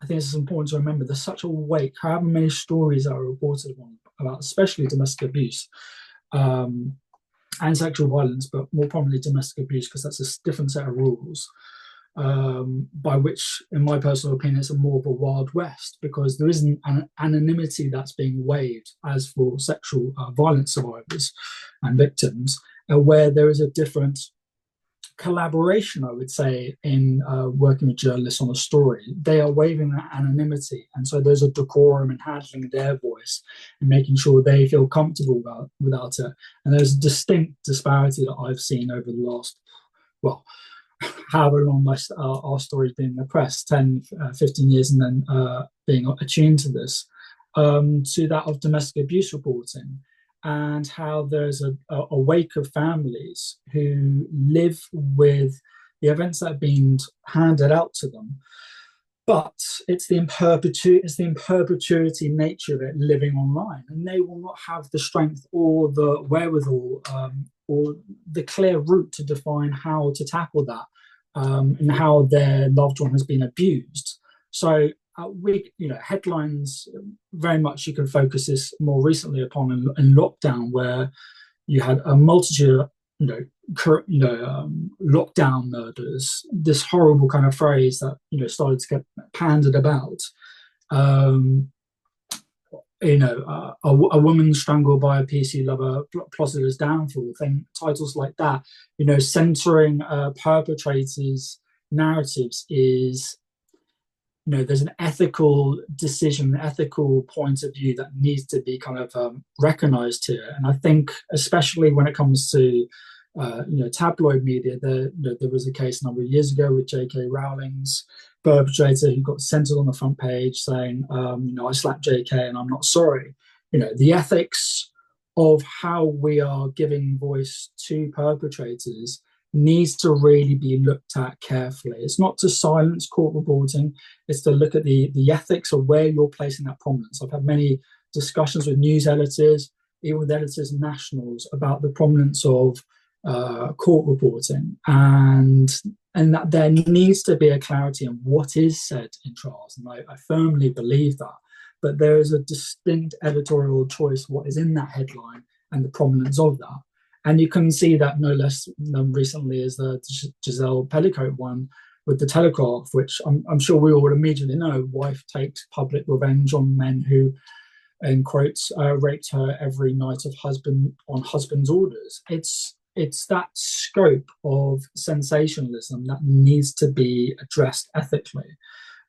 I think it's important to remember there's such a wake, however many stories are reported about, especially domestic abuse and sexual violence, but more prominently domestic abuse, because that's a different set of rules, by which, in my personal opinion, it's more of a Wild West, because there isn't an anonymity that's being waived as for sexual violence survivors and victims, where there is a different collaboration, I would say, in working with journalists on a story. They are waiving that anonymity, and so there's a decorum in handling their voice and making sure they feel comfortable without it. And there's a distinct disparity that I've seen over the last, well, however long our story's been in the press, 10, 15 years, and then being attuned to this, to that of domestic abuse reporting, and how there's a wake of families who live with the events that have been handed out to them. But it's the in perpetuity nature of it living online, and they will not have the strength or the wherewithal or the clear route to define how to tackle that, and how their loved one has been abused. So headlines, very much you can focus this more recently upon in lockdown, where you had a multitude of lockdown murders, this horrible kind of phrase that started to get pandered about. A woman strangled by a PC lover plotted as downfall, titles like that, centering perpetrators' narratives is, there's an ethical decision, an ethical point of view that needs to be kind of recognized here. And I think, especially when it comes to tabloid media, there was a case a number of years ago with J.K. Rowling's perpetrator who got centered on the front page saying, I slapped J.K. and I'm not sorry. The ethics of how we are giving voice to perpetrators needs to really be looked at carefully. It's not to silence court reporting, it's to look at the ethics of where you're placing that prominence. I've had many discussions with news editors, even with editors and nationals, about the prominence of court reporting, and that there needs to be a clarity in what is said in trials, and I firmly believe that. But there is a distinct editorial choice what is in that headline and the prominence of that. And you can see that no less recently as the Giselle Petticoat one with the Telegraph, which I'm sure we all would immediately know, wife takes public revenge on men who, in quotes, raped her every night of husband's orders. It's that scope of sensationalism that needs to be addressed ethically,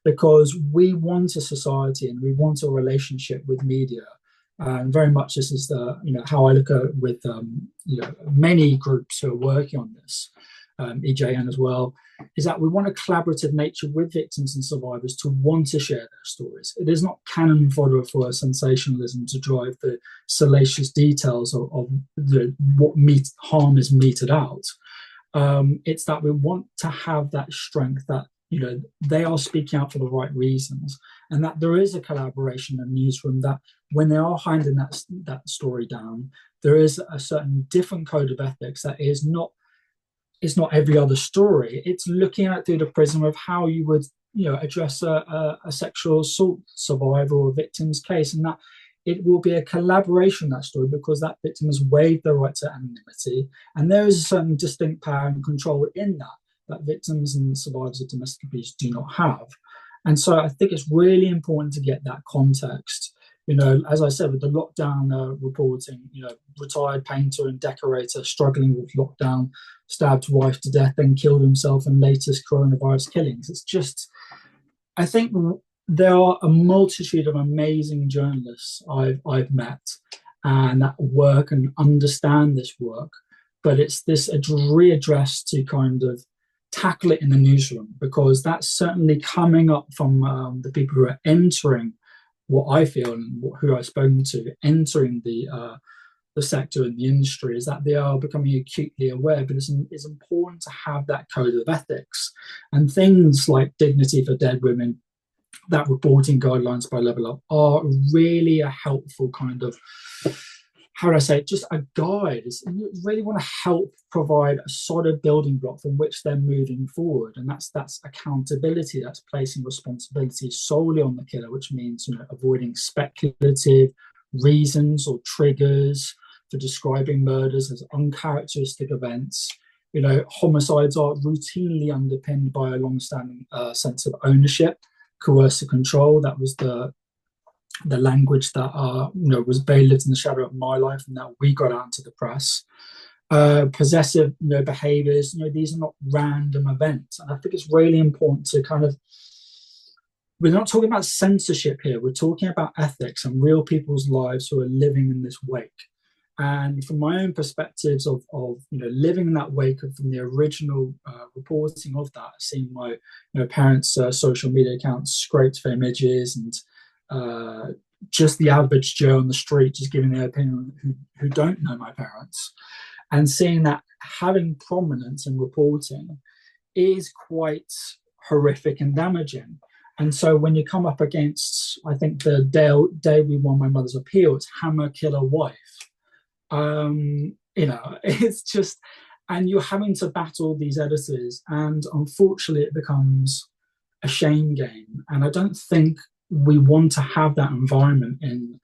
because we want a society and we want a relationship with media. And very much this is how I look at it with many groups who are working on this, EJN as well, is that we want a collaborative nature with victims and survivors to want to share their stories. It is not cannon fodder for sensationalism to drive the salacious details of what harm is meted out. It's that we want to have that strength that they are speaking out for the right reasons, and that there is a collaboration in the newsroom, that when they are handing that story down, there is a certain different code of ethics that is not every other story. It's looking at it through the prism of how you would address a sexual assault survivor or victim's case, and that it will be a collaboration, that story, because that victim has waived the right to anonymity, and there is a certain distinct power and control in that victims and survivors of domestic abuse do not have. And so I think it's really important to get that context. As I said, with the lockdown reporting, retired painter and decorator struggling with lockdown, stabbed wife to death, then killed himself in latest coronavirus killings. It's just, I think there are a multitude of amazing journalists I've met and that work and understand this work, but it's this readdress to kind of tackle it in the newsroom, because that's certainly coming up from the people who are entering what I feel and who I've spoken to entering the sector and the industry is that they are becoming acutely aware, but it's important to have that code of ethics, and things like dignity for dead women, that reporting guidelines by Level Up are really a helpful kind of, how do I say it, just a guide. You really want to help provide a solid building block from which they're moving forward, and that's accountability. That's placing responsibility solely on the killer, which means avoiding speculative reasons or triggers for describing murders as uncharacteristic events. Homicides are routinely underpinned by a long-standing sense of ownership, coercive control. That was the language that was lived in the shadow of my life, and that we got out into the press. Possessive behaviors, these are not random events, and I think it's really important to kind of, we're not talking about censorship here, we're talking about ethics and real people's lives who are living in this wake. And from my own perspectives of living in that wake from the original reporting of that, seeing my parents' social media accounts scraped for images, and just the average Joe on the street just giving their opinion who don't know my parents, and seeing that having prominence in reporting is quite horrific and damaging. And so when you come up against, I think the day we won my mother's appeal, it's hammer killer wife. It's just, and you're having to battle these editors, and unfortunately it becomes a shame game. And I don't think we want to have that environment in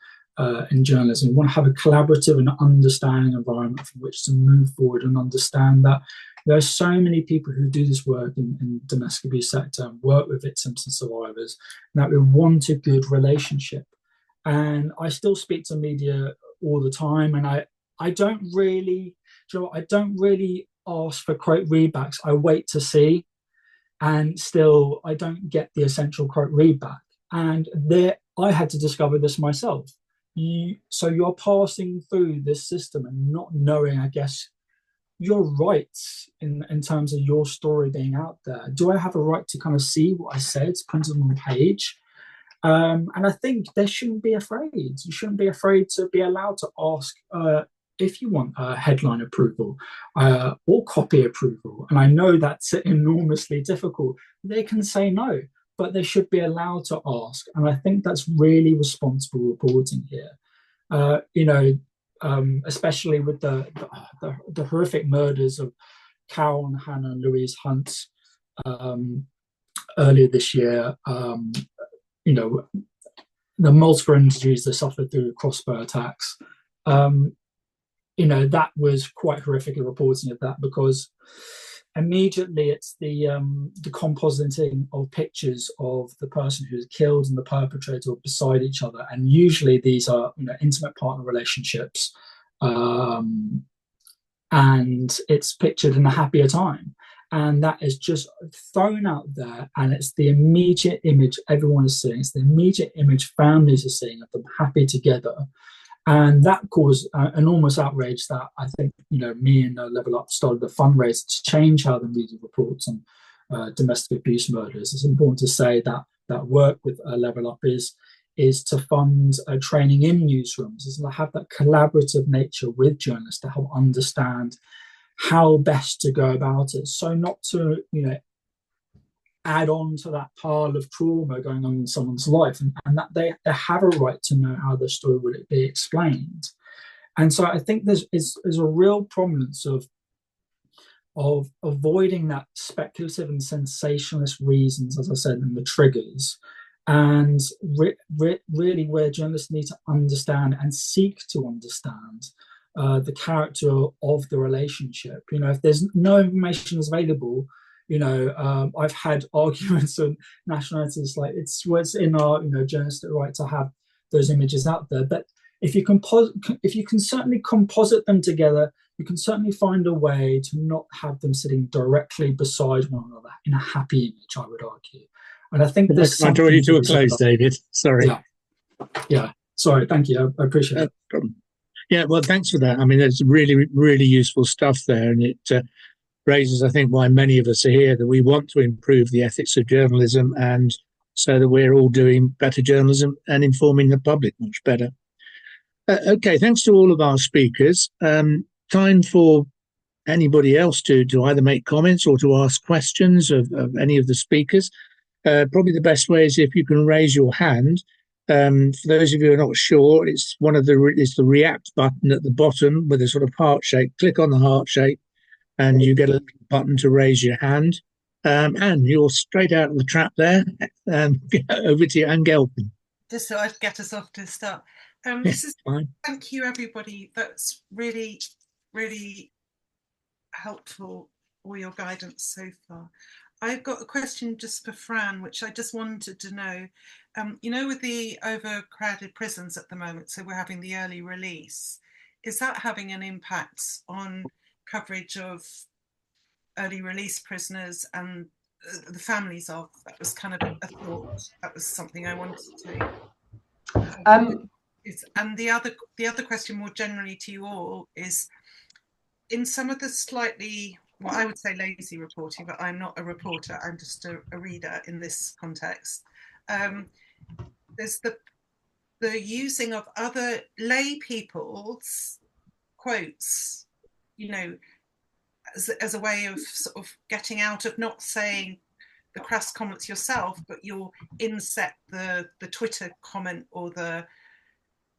journalism. We want to have a collaborative and understanding environment from which to move forward, and understand that there are so many people who do this work in domestic abuse sector and work with victims and survivors, and that we want a good relationship. And I still speak to media all the time, and I don't really, I don't really ask for quote readbacks. I wait to see, and still I don't get the essential quote readback. And I had to discover this myself. So you're passing through this system and not knowing, I guess, your rights in terms of your story being out there. Do I have a right to kind of see what I said printed on the page? And I think they shouldn't be afraid. You shouldn't be afraid to be allowed to ask if you want headline approval or copy approval. And I know that's enormously difficult. They can say no, but they should be allowed to ask. And I think that's really responsible reporting here. Especially with the horrific murders of Carol and Hannah and Louise Hunt earlier this year. The multiple injuries they suffered through crossbow attacks. That was quite horrific reporting of that, because immediately it's the compositing of pictures of the person who's killed and the perpetrator beside each other, and usually these are intimate partner relationships, and it's pictured in a happier time, and that is just thrown out there, and it's the immediate image everyone is seeing. It's the immediate image families are seeing of them happy together. And that caused enormous outrage that I think, me and Level Up started a fundraiser to change how the media reports on domestic abuse murders. It's important to say that work with Level Up is to fund training in newsrooms, is to have that collaborative nature with journalists to help understand how best to go about it. So not to, add on to that pile of trauma going on in someone's life, and that they have a right to know how the story will be explained. And so I think there's a real prominence of avoiding that speculative and sensationalist reasons, as I said, and the triggers, and really where journalists need to understand and seek to understand the character of the relationship. If there's no information is available, I've had arguments on nationalities, like it's in our journalistic right to have those images out there. But if you can certainly composite them together, you can certainly find a way to not have them sitting directly beside one another in a happy image, I would argue. And I think this. I draw you to a close, David. Sorry. Yeah. Sorry. Thank you. I appreciate it. No problem. Yeah. Well, thanks for that. I mean, there's really, really useful stuff there, and it raises, I think, why many of us are here, that we want to improve the ethics of journalism and so that we're all doing better journalism and informing the public much better. Okay, thanks to all of our speakers. Time for anybody else to either make comments or to ask questions of any of the speakers. Probably the best way is if you can raise your hand. For those of you who are not sure, it's the react button at the bottom with a sort of heart shape. Click on the heart shape and you get a little button to raise your hand. And you're straight out of the trap there. Over to you, Anne Gelpin. Just so I'd get us off to start. This is fine. Thank you, everybody. That's really, really helpful, all your guidance so far. I've got a question just for Fran, which I just wanted to know. You know, with the overcrowded prisons at the moment, so we're having the early release, is that having an impact on coverage of early release prisoners and the families of? That was kind of a thought. That was something I wanted to. And the other question more generally to you all is, in some of the slightly, well, I would say lazy reporting, but I'm not a reporter, I'm just a reader in this context. There's the using of other lay people's quotes, you know, as a way of sort of getting out of not saying the crass comments yourself, but you'll inset the Twitter comment or the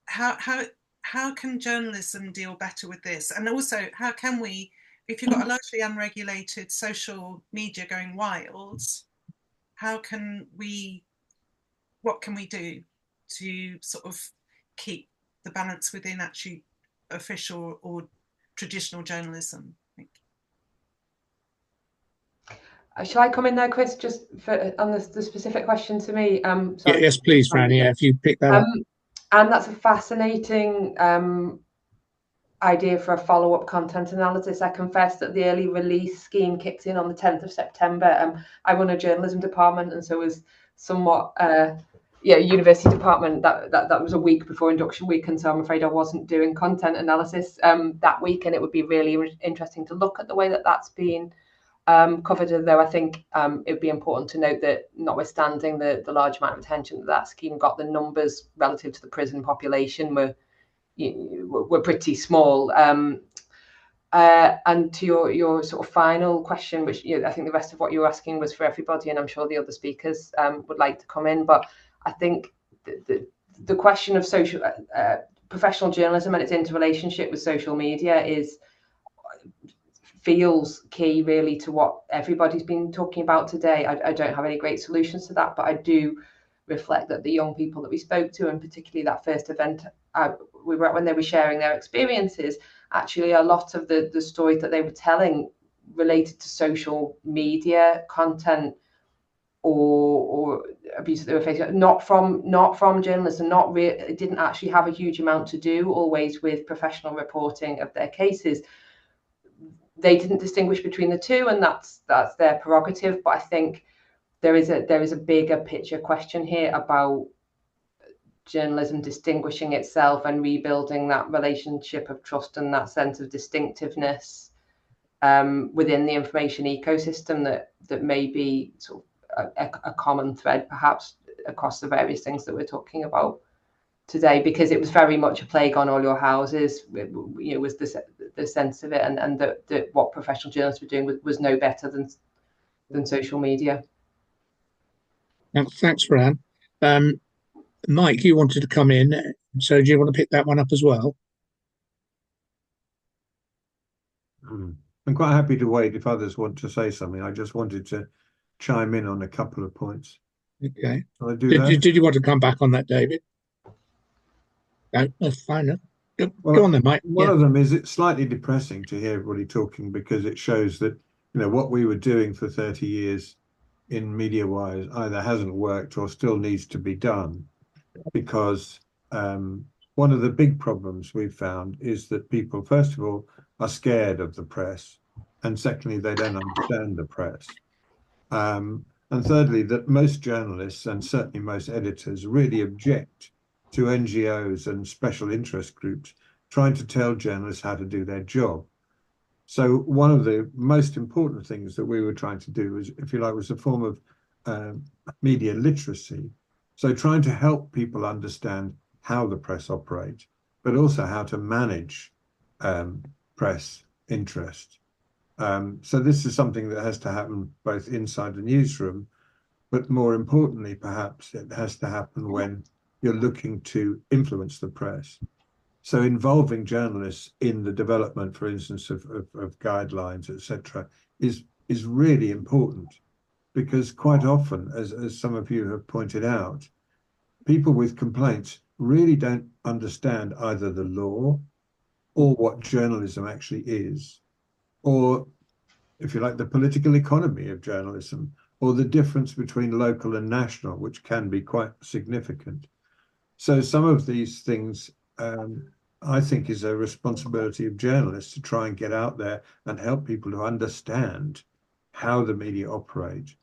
how can journalism deal better with this? And also, how can we, if you've got a largely unregulated social media going wild, what can we do to sort of keep the balance within actually official or traditional journalism? Shall I come in there, Chris, just on the specific question to me? Sorry. Yes, please, Fran. Yeah, if you pick that up. And that's a fascinating idea for a follow-up content analysis. I confess that the early release scheme kicks in on the 10th of September. I run a journalism department, and so was somewhat university department. That was a week before induction week, and so I'm afraid I wasn't doing content analysis that week, and it would be really interesting to look at the way that that's been covered, though I think it would be important to note that notwithstanding the large amount of attention that scheme got, the numbers relative to the prison population were pretty small. And to your sort of final question, which I think the rest of what you were asking was for everybody, and I'm sure the other speakers would like to come in, but I think the question of social professional journalism and its interrelationship with social media feels key really to what everybody's been talking about today. I don't have any great solutions to that, but I do reflect that the young people that we spoke to, and particularly that first event we were at when they were sharing their experiences, actually a lot of the stories that they were telling related to social media content or abuse that they were facing, not from journalists, and it didn't actually have a huge amount to do always with professional reporting of their cases. They didn't distinguish between the two, and that's their prerogative. But I think there is a bigger picture question here about journalism distinguishing itself and rebuilding that relationship of trust and that sense of distinctiveness within the information ecosystem that may be sort of a common thread perhaps across the various things that we're talking about today, because it was very much a plague on all your houses. It was the sense of it, and that what professional journalists were doing was no better than social media. Thanks, Fran. Mike, you wanted to come in, so do you want to pick that one up as well? I'm quite happy to wait if others want to say something. I just wanted to chime in on a couple of points. Okay. Shall I do that? Did you want to come back on that, David? No, that's fine. Go on then, Mike. One of them is it's slightly depressing to hear everybody talking, because it shows that what we were doing for 30 years in media-wise either hasn't worked or still needs to be done, because one of the big problems we've found is that people, first of all, are scared of the press, and secondly, they don't understand the press. And thirdly, that most journalists and certainly most editors really object to NGOs and special interest groups trying to tell journalists how to do their job. So one of the most important things that we were trying to do was, if you like, was a form of media literacy. So trying to help people understand how the press operate, but also how to manage press interest. So this is something that has to happen both inside the newsroom, but more importantly, perhaps it has to happen when you're looking to influence the press. So involving journalists in the development, for instance, of guidelines, etc., is really important, because quite often, as some of you have pointed out, people with complaints really don't understand either the law or what journalism actually is, or, if you like, the political economy of journalism, or the difference between local and national, which can be quite significant. So some of these things, I think, is a responsibility of journalists to try and get out there and help people to understand how the media operate.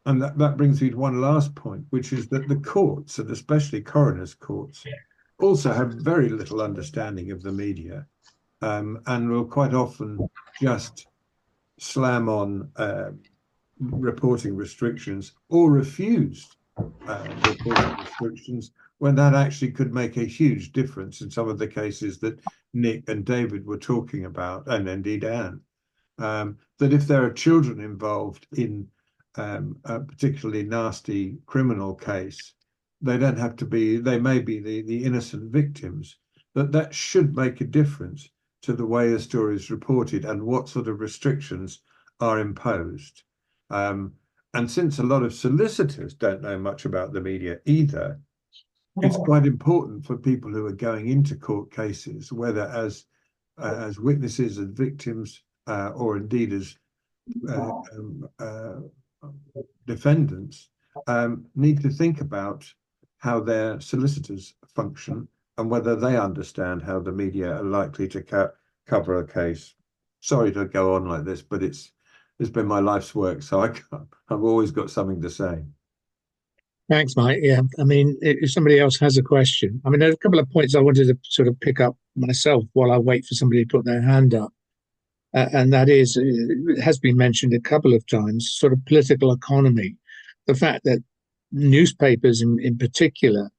And that brings me to one last point, which is that the courts, and especially coroners' courts, also have very little understanding of the media, and will quite often just slam on reporting restrictions or refuse reporting restrictions, when that actually could make a huge difference in some of the cases that Nick and David were talking about, and indeed Anne. That if there are children involved in a particularly nasty criminal case, they don't have to be, they may be the innocent victims, that should make a difference to the way a story is reported and what sort of restrictions are imposed. And since a lot of solicitors don't know much about the media either, it's quite important for people who are going into court cases, whether as witnesses, as victims, or indeed as defendants, need to think about how their solicitors function and whether they understand how the media are likely to cover a case. Sorry to go on like this, but it's been my life's work, so I've always got something to say. Thanks, Mike. Yeah, I mean, if somebody else has a question, I mean, there's a couple of points I wanted to sort of pick up myself while I wait for somebody to put their hand up. And that is, it has been mentioned a couple of times, sort of political economy. The fact that newspapers in particular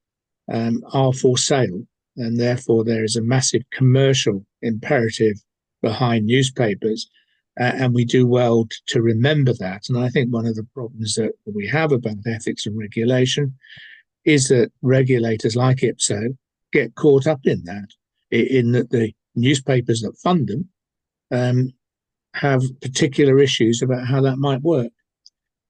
are for sale, and therefore there is a massive commercial imperative behind newspapers. And we do well to remember that. And I think one of the problems that we have about ethics and regulation is that regulators like IPSO get caught up in that, in that the newspapers that fund them have particular issues about how that might work.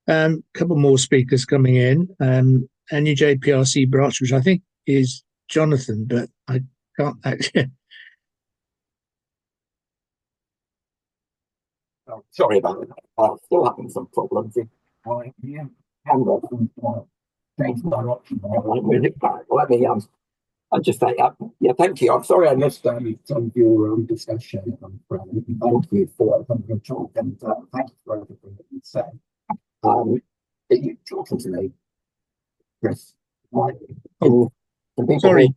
A couple more speakers coming in. NUJ PRC branch, which I think is Jonathan, but I can't actually. Oh, sorry about that. Still having some problems with my camera from change direction. Let me I'll just say, yeah, thank you. I'm sorry I missed some of your discussion. Thank you for your talk, and thank you for everything that you said. Are you talking to me, Chris? Sorry,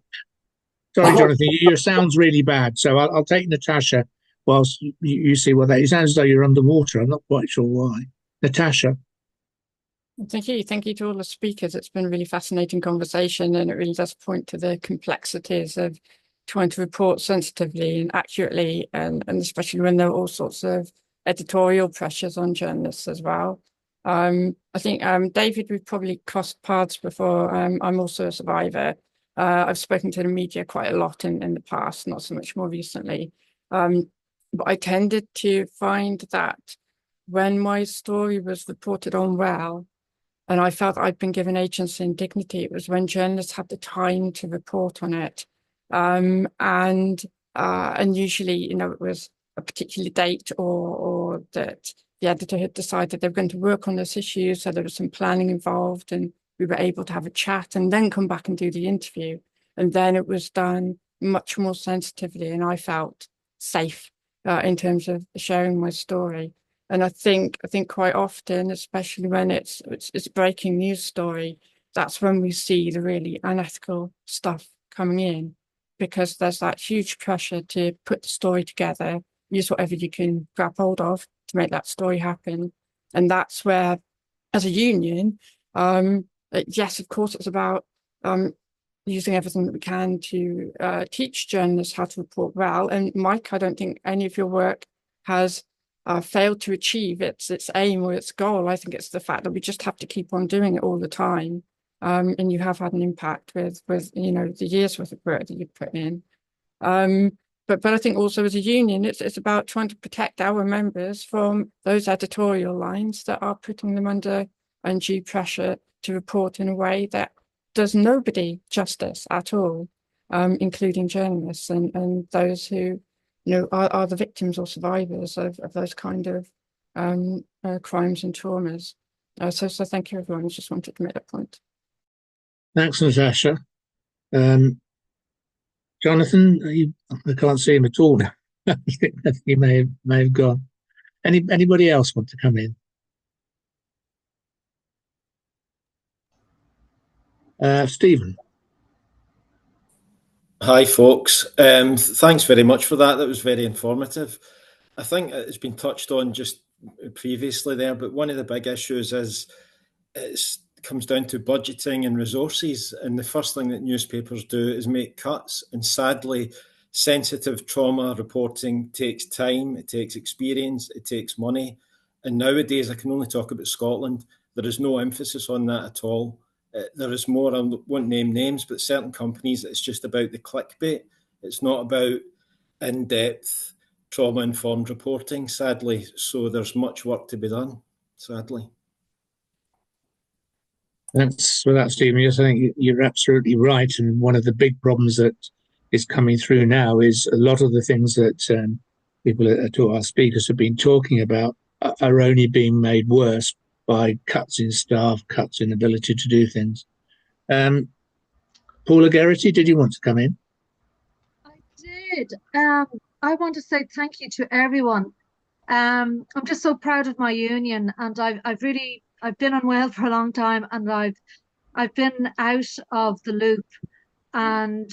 Jonathan, your sound's really bad. So I'll take Natasha whilst you see what that is. It sounds as though you're underwater. I'm not quite sure why. Natasha. Thank you to all the speakers. It's been a really fascinating conversation, and it really does point to the complexities of trying to report sensitively and accurately, and especially when there are all sorts of editorial pressures on journalists as well. I think, David, we've probably crossed paths before. I'm also a survivor. I've spoken to the media quite a lot in the past, not so much more recently. But I tended to find that when my story was reported on well, and I felt I'd been given agency and dignity, it was when journalists had the time to report on it. And usually, it was a particular date or that the editor had decided they were going to work on this issue. So there was some planning involved, and we were able to have a chat and then come back and do the interview. And then it was done much more sensitively, and I felt safe in terms of sharing my story. And I think quite often, especially when it's a breaking news story, that's when we see the really unethical stuff coming in, because there's that huge pressure to put the story together, use whatever you can grab hold of to make that story happen. And that's where as a union, yes, of course, it's about using everything that we can to teach journalists how to report well. And Mike, I don't think any of your work has failed to achieve its aim or its goal. I think it's the fact that we just have to keep on doing it all the time. And you have had an impact with the years worth of work that you've put in. But I think also as a union, it's about trying to protect our members from those editorial lines that are putting them under undue pressure to report in a way that does nobody justice at all, including journalists and those who are the victims or survivors of those kind of crimes and traumas. So thank you, everyone. I just wanted to make that point. Thanks, Natasha. Jonathan, I can't see him at all now. I think he may have gone. Anybody else want to come in? Stephen. Hi, folks. Thanks very much for that. That was very informative. I think it's been touched on just previously there, but one of the big issues is it comes down to budgeting and resources. And the first thing that newspapers do is make cuts. And sadly, sensitive trauma reporting takes time, it takes experience, it takes money. And nowadays, I can only talk about Scotland, there is no emphasis on that at all. There is more, I won't name names, but certain companies, it's just about the clickbait. It's not about in-depth, trauma-informed reporting, sadly. So there's much work to be done, sadly. That's Stephen. Yes, I think you're absolutely right. And one of the big problems that is coming through now is a lot of the things that our speakers have been talking about are only being made worse by cuts in staff, cuts in ability to do things. Paula Geraghty, did you want to come in? I did. I want to say thank you to everyone. I'm just so proud of my union, and I've been unwell for a long time, and I've been out of the loop, and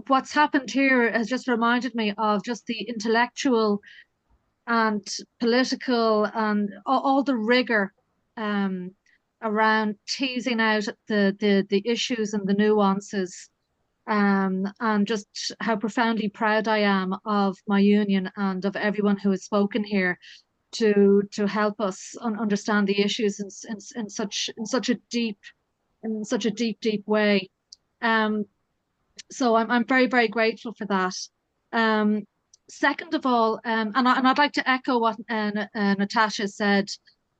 what's happened here has just reminded me of just the intellectual and political and all the rigor around teasing out the issues and the nuances, and just how profoundly proud I am of my union and of everyone who has spoken here to help us understand the issues in such a deep way. So I'm very, very grateful for that. Second of all, and I'd like to echo what Natasha said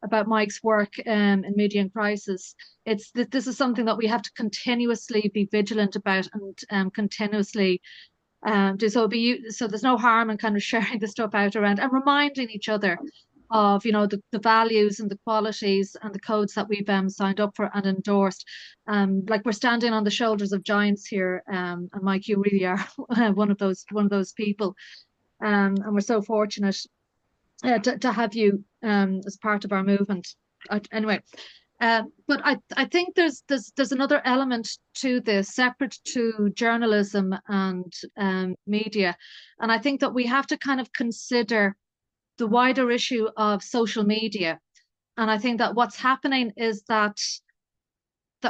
about Mike's work in media and crisis. It's that this is something that we have to continuously be vigilant about and continuously do. So there's no harm in kind of sharing the stuff out around and reminding each other of the values and the qualities and the codes that we've signed up for and endorsed. Like we're standing on the shoulders of giants here, and Mike, you really are one of those people. And we're so fortunate to have you as part of our movement. Anyway, but I think there's another element to this, separate to journalism and media, and I think that we have to kind of consider the wider issue of social media. And I think that what's happening is that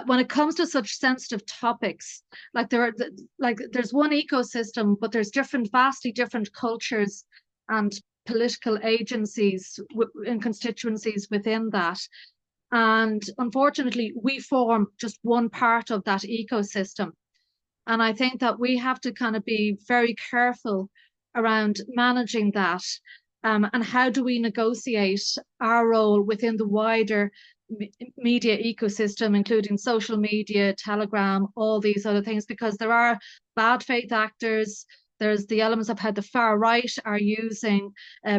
when it comes to such sensitive topics, there's one ecosystem, but there's vastly different cultures and political agencies and constituencies within that. And unfortunately, we form just one part of that ecosystem. And I think that we have to kind of be very careful around managing that. And how do we negotiate our role within the wider media ecosystem, including social media, Telegram, all these other things, because there are bad faith actors. There's the elements of how the far right are using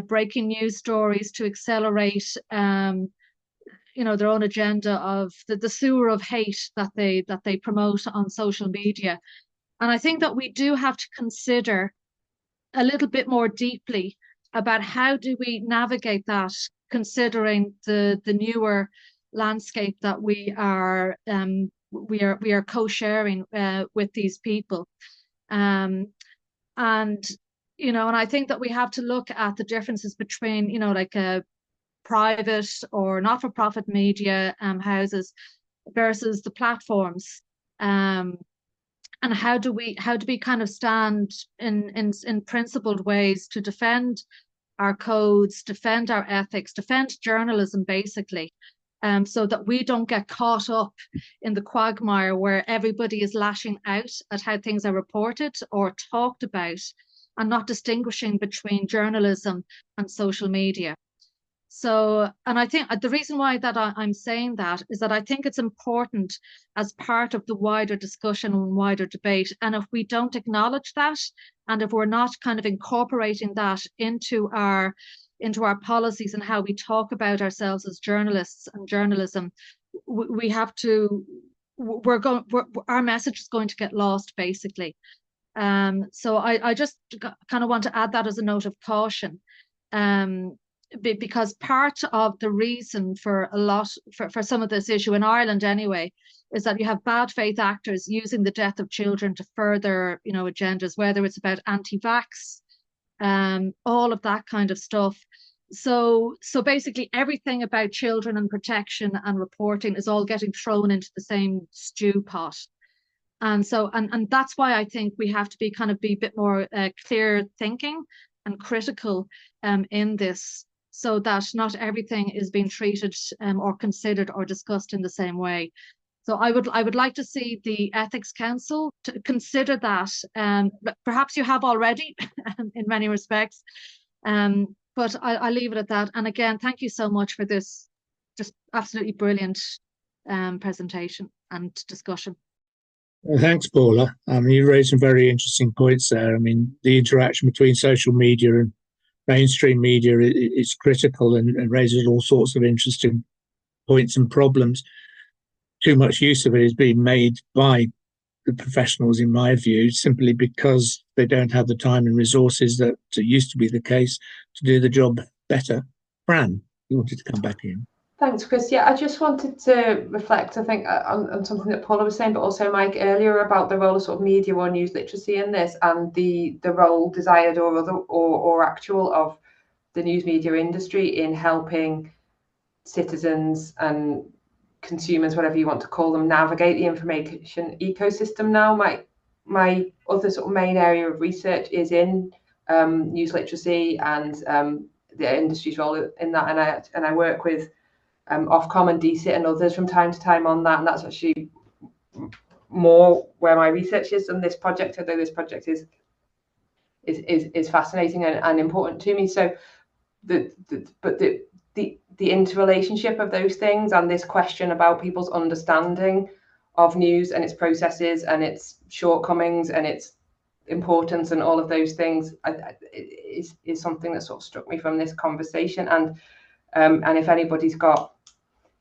breaking news stories to accelerate their own agenda of the sewer of hate that they promote on social media. And I think that we do have to consider a little bit more deeply about how do we navigate that, considering the newer landscape that we are co-sharing with these people. And I think that we have to look at the differences between private or not-for-profit media houses versus the platforms, and how do we kind of stand in principled ways to defend our codes, defend our ethics, defend journalism, basically, so that we don't get caught up in the quagmire where everybody is lashing out at how things are reported or talked about, and not distinguishing between journalism and social media. So, and I think the reason why that I'm saying that is that I think it's important as part of the wider discussion and wider debate. And if we don't acknowledge that, and if we're not kind of incorporating that into our policies and how we talk about ourselves as journalists and journalism, we have to, our message is going to get lost, basically. So I just kind of want to add that as a note of caution. Because part of the reason for for some of this issue in Ireland anyway is that you have bad faith actors using the death of children to further, agendas, whether it's about anti-vax, all of that kind of stuff. So basically everything about children and protection and reporting is all getting thrown into the same stew pot. And so and that's why I think we have to be a bit more clear thinking and critical in this, so that not everything is being treated or considered or discussed in the same way. So I would like to see the Ethics Council to consider that. Perhaps you have already in many respects, but I'll leave it at that. And again, thank you so much for this just absolutely brilliant presentation and discussion. Well, thanks, Paula. You raised some very interesting points there. I mean, the interaction between social media and mainstream media is critical and raises all sorts of interesting points and problems. Too much use of it is being made by the professionals, in my view, simply because they don't have the time and resources that used to be the case to do the job better. Fran, you wanted to come back in. Thanks, Chris. Yeah, I just wanted to reflect, I think, on something that Paula was saying, but also Mike earlier, about the role of sort of media or news literacy in this, and the role, desired or actual, of the news media industry in helping citizens and consumers, whatever you want to call them, navigate the information ecosystem now. My other sort of main area of research is in news literacy and the industry's role in that, and I work with Ofcom and DCIT and others from time to time on that, and that's actually more where my research is on this project, although this project is fascinating and important to me. So the interrelationship of those things, and this question about people's understanding of news and its processes and its shortcomings and its importance and all of those things, is something that sort of struck me from this conversation. And if anybody's got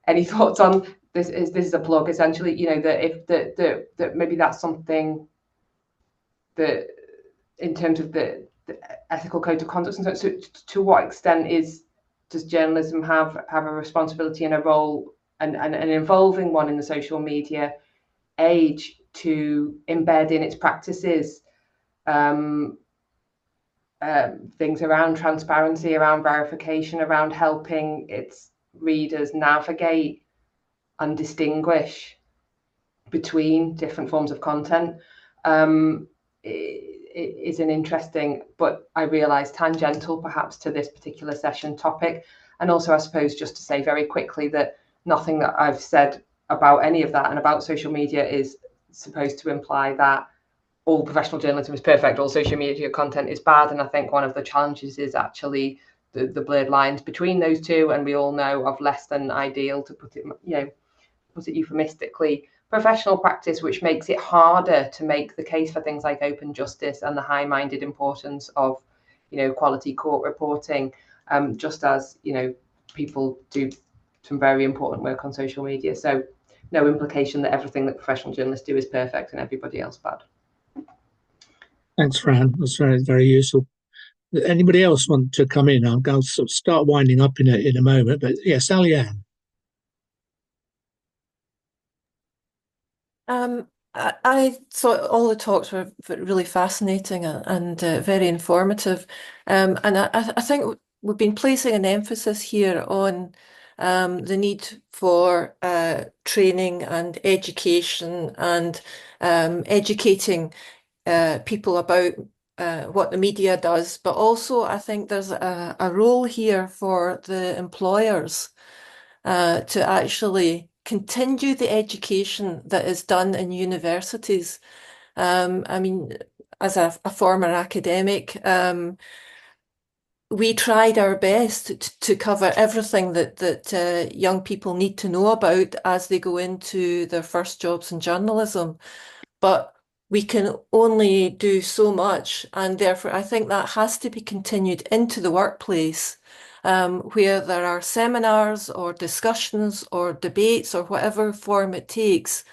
any thoughts on this, is a plug essentially, that maybe that's something that, in terms of the ethical code of conduct, and so to what extent does journalism have a responsibility and a role, and an evolving one in the social media age, to embed in its practices things around transparency, around verification, around helping its readers navigate and distinguish between different forms of content. It is an interesting, but I realise tangential perhaps to this particular session topic. And also, I suppose, just to say very quickly that nothing that I've said about any of that and about social media is supposed to imply that all professional journalism is perfect, all social media content is bad. And I think one of the challenges is actually the blurred lines between those two, and we all know of less than ideal, to put it euphemistically, professional practice, which makes it harder to make the case for things like open justice and the high-minded importance of quality court reporting, just as people do some very important work on social media. So no implication that everything that professional journalists do is perfect and everybody else bad. Thanks, Fran. That's very, very useful. Anybody else want to come in? I'll sort of start winding up in a moment, but yeah, Sally Ann. I thought all the talks were really fascinating and very informative, and I think we've been placing an emphasis here on the need for training and education and educating people about what the media does, but also I think there's a role here for the employers to actually continue the education that is done in universities. I mean, as a former academic, we tried our best to cover everything that young people need to know about as they go into their first jobs in journalism. But we can only do so much, and therefore I think that has to be continued into the workplace, where there are seminars or discussions or debates or whatever form it takes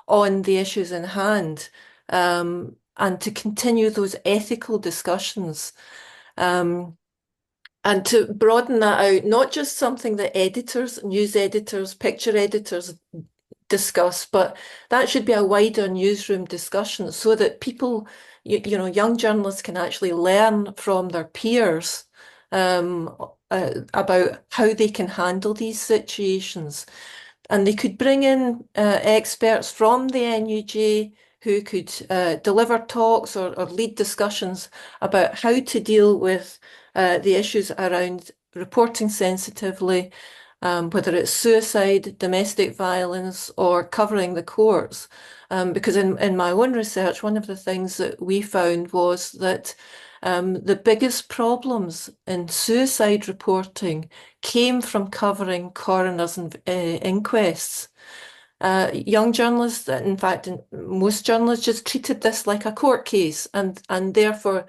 on the issues in hand, and to continue those ethical discussions. And to broaden that out, not just something that editors, news editors, picture editors discuss, but that should be a wider newsroom discussion so that people, you know, young journalists can actually learn from their peers about how they can handle these situations. And they could bring in experts from the NUJ who could deliver talks or lead discussions about how to deal with the issues around reporting sensitively, whether it's suicide, domestic violence, or covering the courts. Because in my own research, one of the things that we found was that the biggest problems in suicide reporting came from covering coroners and inquests. Young journalists, in fact, most journalists just treated this like a court case and therefore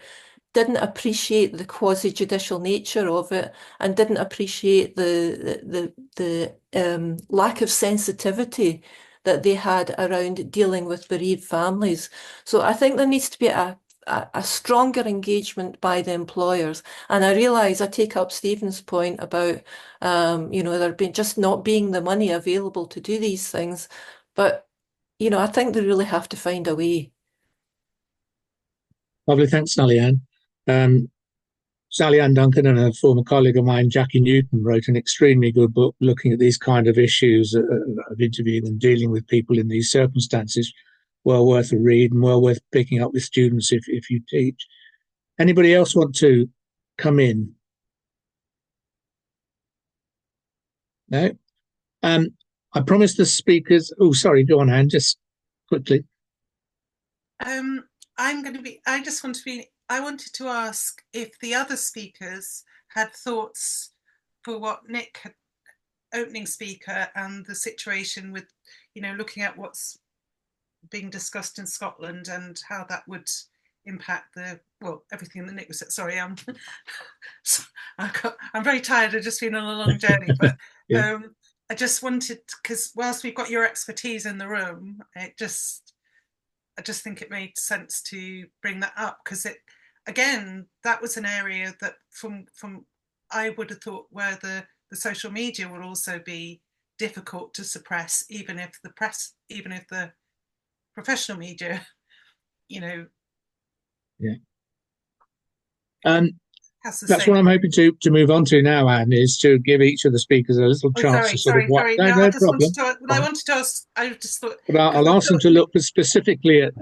didn't appreciate the quasi-judicial nature of it and didn't appreciate the lack of sensitivity that they had around dealing with bereaved families. So I think there needs to be a stronger engagement by the employers. And I realise I take up Stephen's point about, you know, there being just not being the money available to do these things. But, you know, I think they really have to find a way. Lovely, thanks, Sally-Anne. Sally-Anne Duncan and a former colleague of mine, Jackie Newton, wrote an extremely good book looking at these kind of issues of interviewing and dealing with people in these circumstances. Well worth a read and well worth picking up with students if you teach. Anybody else want to come in? No? I promised the speakers... Oh, sorry, go on, Anne, just quickly. I wanted to ask if the other speakers had thoughts for what Nick had, opening speaker, and the situation with, you know, looking at what's being discussed in Scotland and how that would impact everything that Nick was. Sorry, I'm very tired. I've just been on a long journey, but yeah. I just wanted, because whilst we've got your expertise in the room, I just think it made sense to bring that up, because that was an area that from I would have thought where the social media would also be difficult to suppress, even if the professional media, you know. Yeah. That's what I'm hoping to move on to now, Anne, is to give each of the speakers a little chance to sort of... Sorry. No, no problem. I wanted to ask, I just thought... But I'll ask them to look specifically at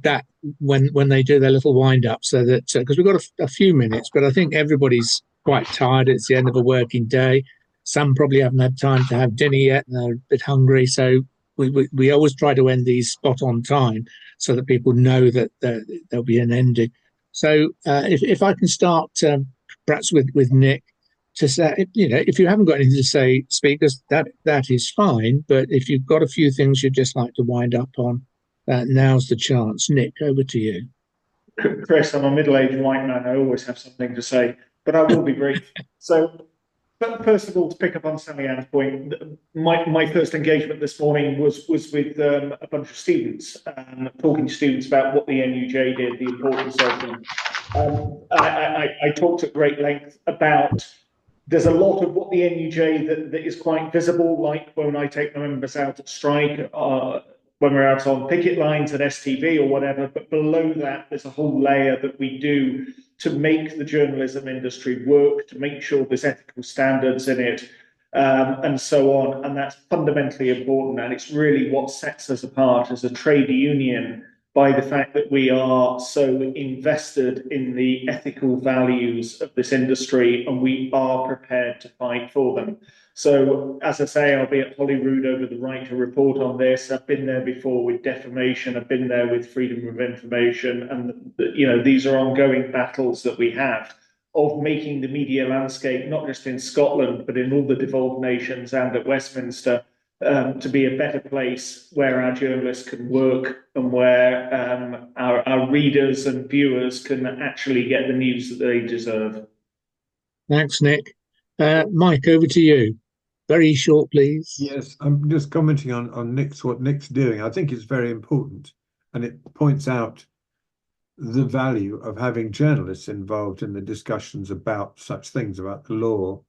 that when they do their little wind-up, so that... Because we've got a few minutes, but I think everybody's quite tired. It's the end of a working day. Some probably haven't had time to have dinner yet and they're a bit hungry, so we always try to end these spot on time so that people know that there'll be an ending. So if I can start perhaps with Nick, to say, you know, if you haven't got anything to say, speakers, that is fine. But if you've got a few things you'd just like to wind up on, now's the chance. Nick, over to you. Chris, I'm a middle-aged white man. I always have something to say, but I will be brief. So, but first of all, to pick up on Sally-Anne's point, my first engagement this morning was with a bunch of students, talking to students about what the NUJ did, the importance of them. I talked at great length about, there's a lot of what the NUJ that is quite visible, like when I take the members out at strike, when we're out on picket lines at STV or whatever, but below that, there's a whole layer that we do to make the journalism industry work, to make sure there's ethical standards in it, and so on. And that's fundamentally important. And it's really what sets us apart as a trade union, by the fact that we are so invested in the ethical values of this industry, and we are prepared to fight for them. So, as I say, I'll be at Holyrood over the right to report on this. I've been there before with defamation. I've been there with freedom of information. And, you know, these are ongoing battles that we have of making the media landscape, not just in Scotland, but in all the devolved nations and at Westminster, to be a better place where our journalists can work and where our readers and viewers can actually get the news that they deserve. Thanks, Nick. Mike, over to you. Very short, please. Yes, I'm just commenting on what Nick's doing. I think it's very important, and it points out the value of having journalists involved in the discussions about such things, about the law.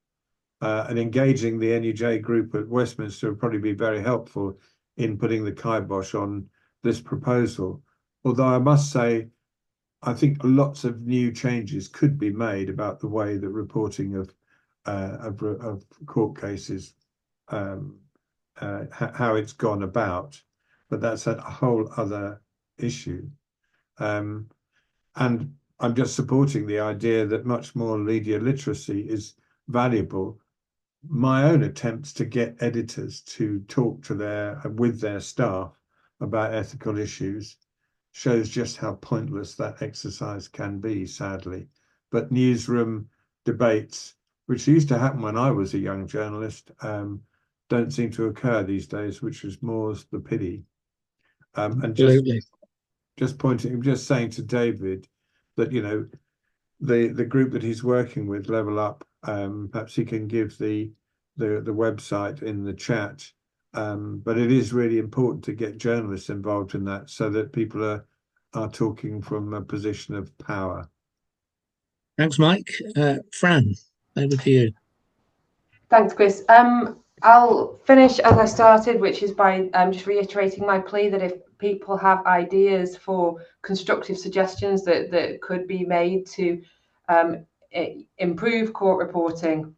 And engaging the NUJ group at Westminster would probably be very helpful in putting the kibosh on this proposal. Although I must say, I think lots of new changes could be made about the way that reporting of court cases, how it's gone about. But that's a whole other issue. And I'm just supporting the idea that much more media literacy is valuable. My own attempts to get editors to talk to with their staff about ethical issues shows just how pointless that exercise can be, sadly. But newsroom debates, which used to happen when I was a young journalist, don't seem to occur these days, which is more's the pity. And just saying to David that, you know, the group that he's working with, Level Up, perhaps he can give the website in the chat. But it is really important to get journalists involved in that, so that people are talking from a position of power. Thanks, Mike. Fran, over to you. Thanks, Chris. I'll finish as I started, which is by just reiterating my plea that if people have ideas for constructive suggestions that could be made to improve court reporting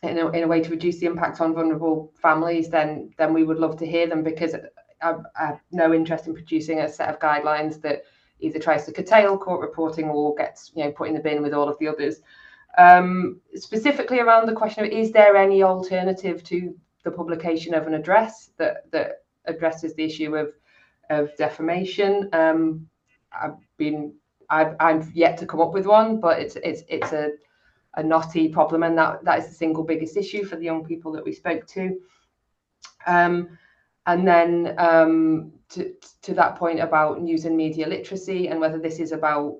in a way to reduce the impact on vulnerable families, then we would love to hear them, because I have no interest in producing a set of guidelines that either tries to curtail court reporting or gets put in the bin with all of the others. Specifically around the question of, is there any alternative to the publication of an address that addresses the issue of defamation? I've yet to come up with one, but it's a knotty problem, and that is the single biggest issue for the young people that we spoke to. And then to that point about news and media literacy, and whether this is about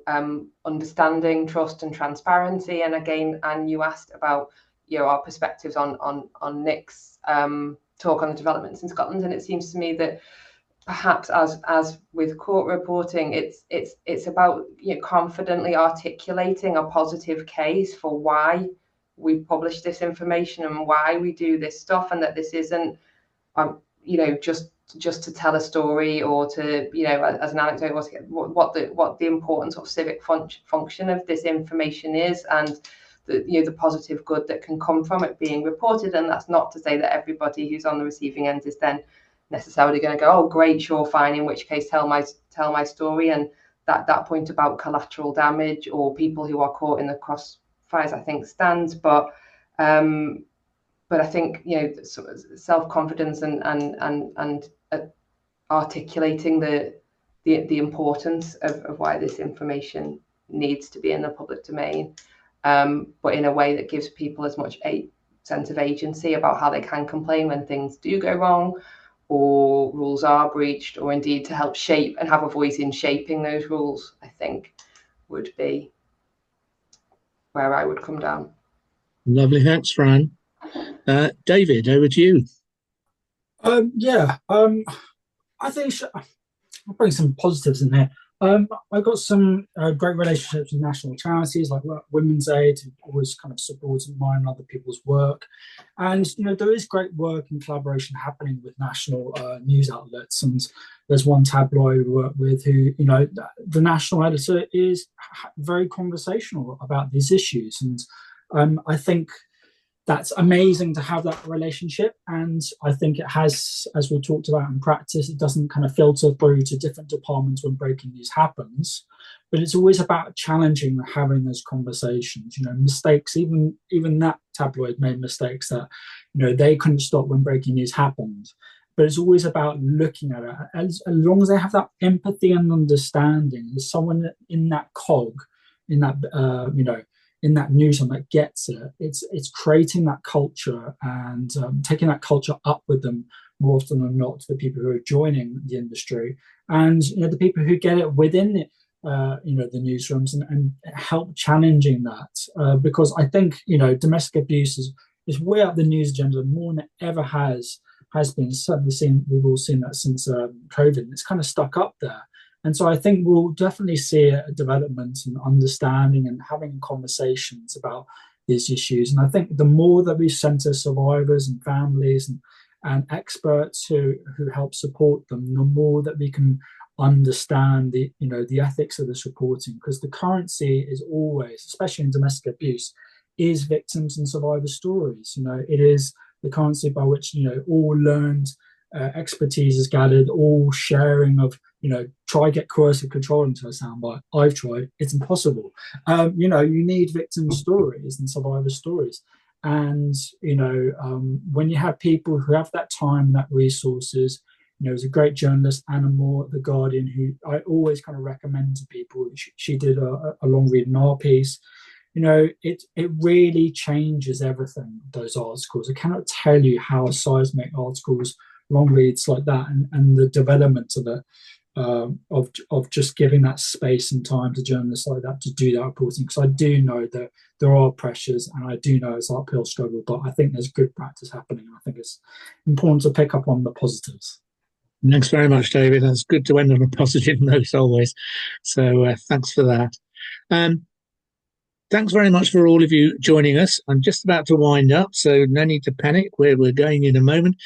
understanding, trust and transparency. And again, Anne, you asked about our perspectives on Nick's talk on the developments in Scotland, and it seems to me that perhaps as with court reporting, it's about confidently articulating a positive case for why we publish this information and why we do this stuff, and that this isn't just to tell a story or to as an anecdote, what the important sort of civic function of this information is, and the positive good that can come from it being reported. And that's not to say that everybody who's on the receiving end is then necessarily going to go, oh great, sure, fine, in which case tell my story. And that point about collateral damage or people who are caught in the crossfires, I think stands. But I think sort of self-confidence and articulating the importance of why this information needs to be in the public domain, but in a way that gives people as much a sense of agency about how they can complain when things do go wrong or rules are breached, or indeed to help shape and have a voice in shaping those rules, I think would be where I would come down. Lovely, thanks, Fran. David, over to you. I think I'll bring some positives in here. I've got some great relationships with national charities like Women's Aid, who always kind of supporting mine and other people's work. And, there is great work and collaboration happening with national news outlets. And there's one tabloid we work with who, the national editor is very conversational about these issues. And I think that's amazing to have that relationship. And I think it has, as we talked about in practice, it doesn't kind of filter through to different departments when breaking news happens. But it's always about challenging and having those conversations. Mistakes, even that tabloid made mistakes that, they couldn't stop when breaking news happened. But it's always about looking at it. As long as they have that empathy and understanding, there's someone in that cog, in that, in that newsroom that gets it. It's creating that culture and taking that culture up with them more often than not to the people who are joining the industry, and the people who get it within it, the newsrooms, and help challenging that, because I think domestic abuse is way up the news agenda more than it ever has been. Certainly we've all seen that since COVID. It's kind of stuck up there. And so I think we'll definitely see a development in understanding and having conversations about these issues. And I think the more that we centre survivors and families and experts who help support them, the more that we can understand the ethics of this reporting, because the currency is always, especially in domestic abuse, is victims and survivor stories. It is the currency by which all learned expertise is gathered, all sharing of try get coercive control into a soundbite. I've tried, it's impossible. You need victim stories and survivor stories, and when you have people who have that time and that resources. There's a great journalist, Anna Moore at The Guardian, who I always kind of recommend to people. She did a long read in our piece. It really changes everything, those articles. I cannot tell you how seismic articles, long reads like that, and the development of it, of just giving that space and time to journalists like that to do that reporting. Because I do know that there are pressures, and I do know it's an uphill struggle, but I think there's good practice happening, and I think it's important to pick up on the positives. Thanks very much, David. That's good to end on a positive note always. So thanks for that. Thanks very much for all of you joining us. I'm just about to wind up, so no need to panic. We're going in a moment.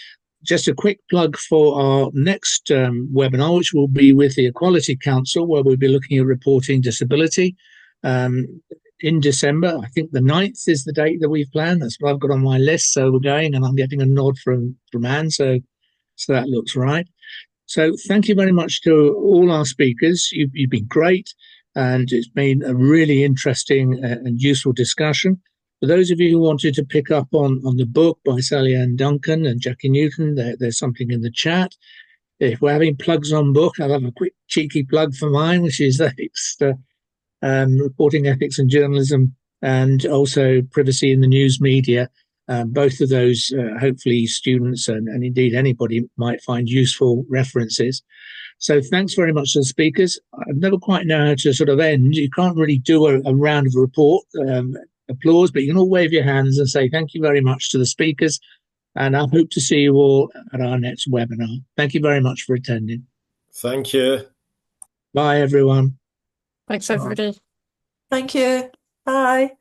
Just a quick plug for our next webinar, which will be with the Equality Council, where we'll be looking at reporting disability in December. I think the 9th is the date that we've planned. That's what I've got on my list. So we're going, and I'm getting a nod from Anne. So that looks right. So thank you very much to all our speakers. You've been great, and it's been a really interesting and useful discussion. For those of you who wanted to pick up on the book by Sally Ann Duncan and Jackie Newton, there's something in the chat. If we're having plugs on book, I'll have a quick cheeky plug for mine, which is Reporting Ethics and Journalism, and also Privacy in the News Media. Both of those, hopefully students and indeed anybody might find useful references. So thanks very much to the speakers. I never quite know how to sort of end. You can't really do a round of applause, but you can all wave your hands and say thank you very much to the speakers. And I hope to see you all at our next webinar. Thank you very much for attending. Thank you. Bye, everyone. Thanks, everybody. Thank you. Bye.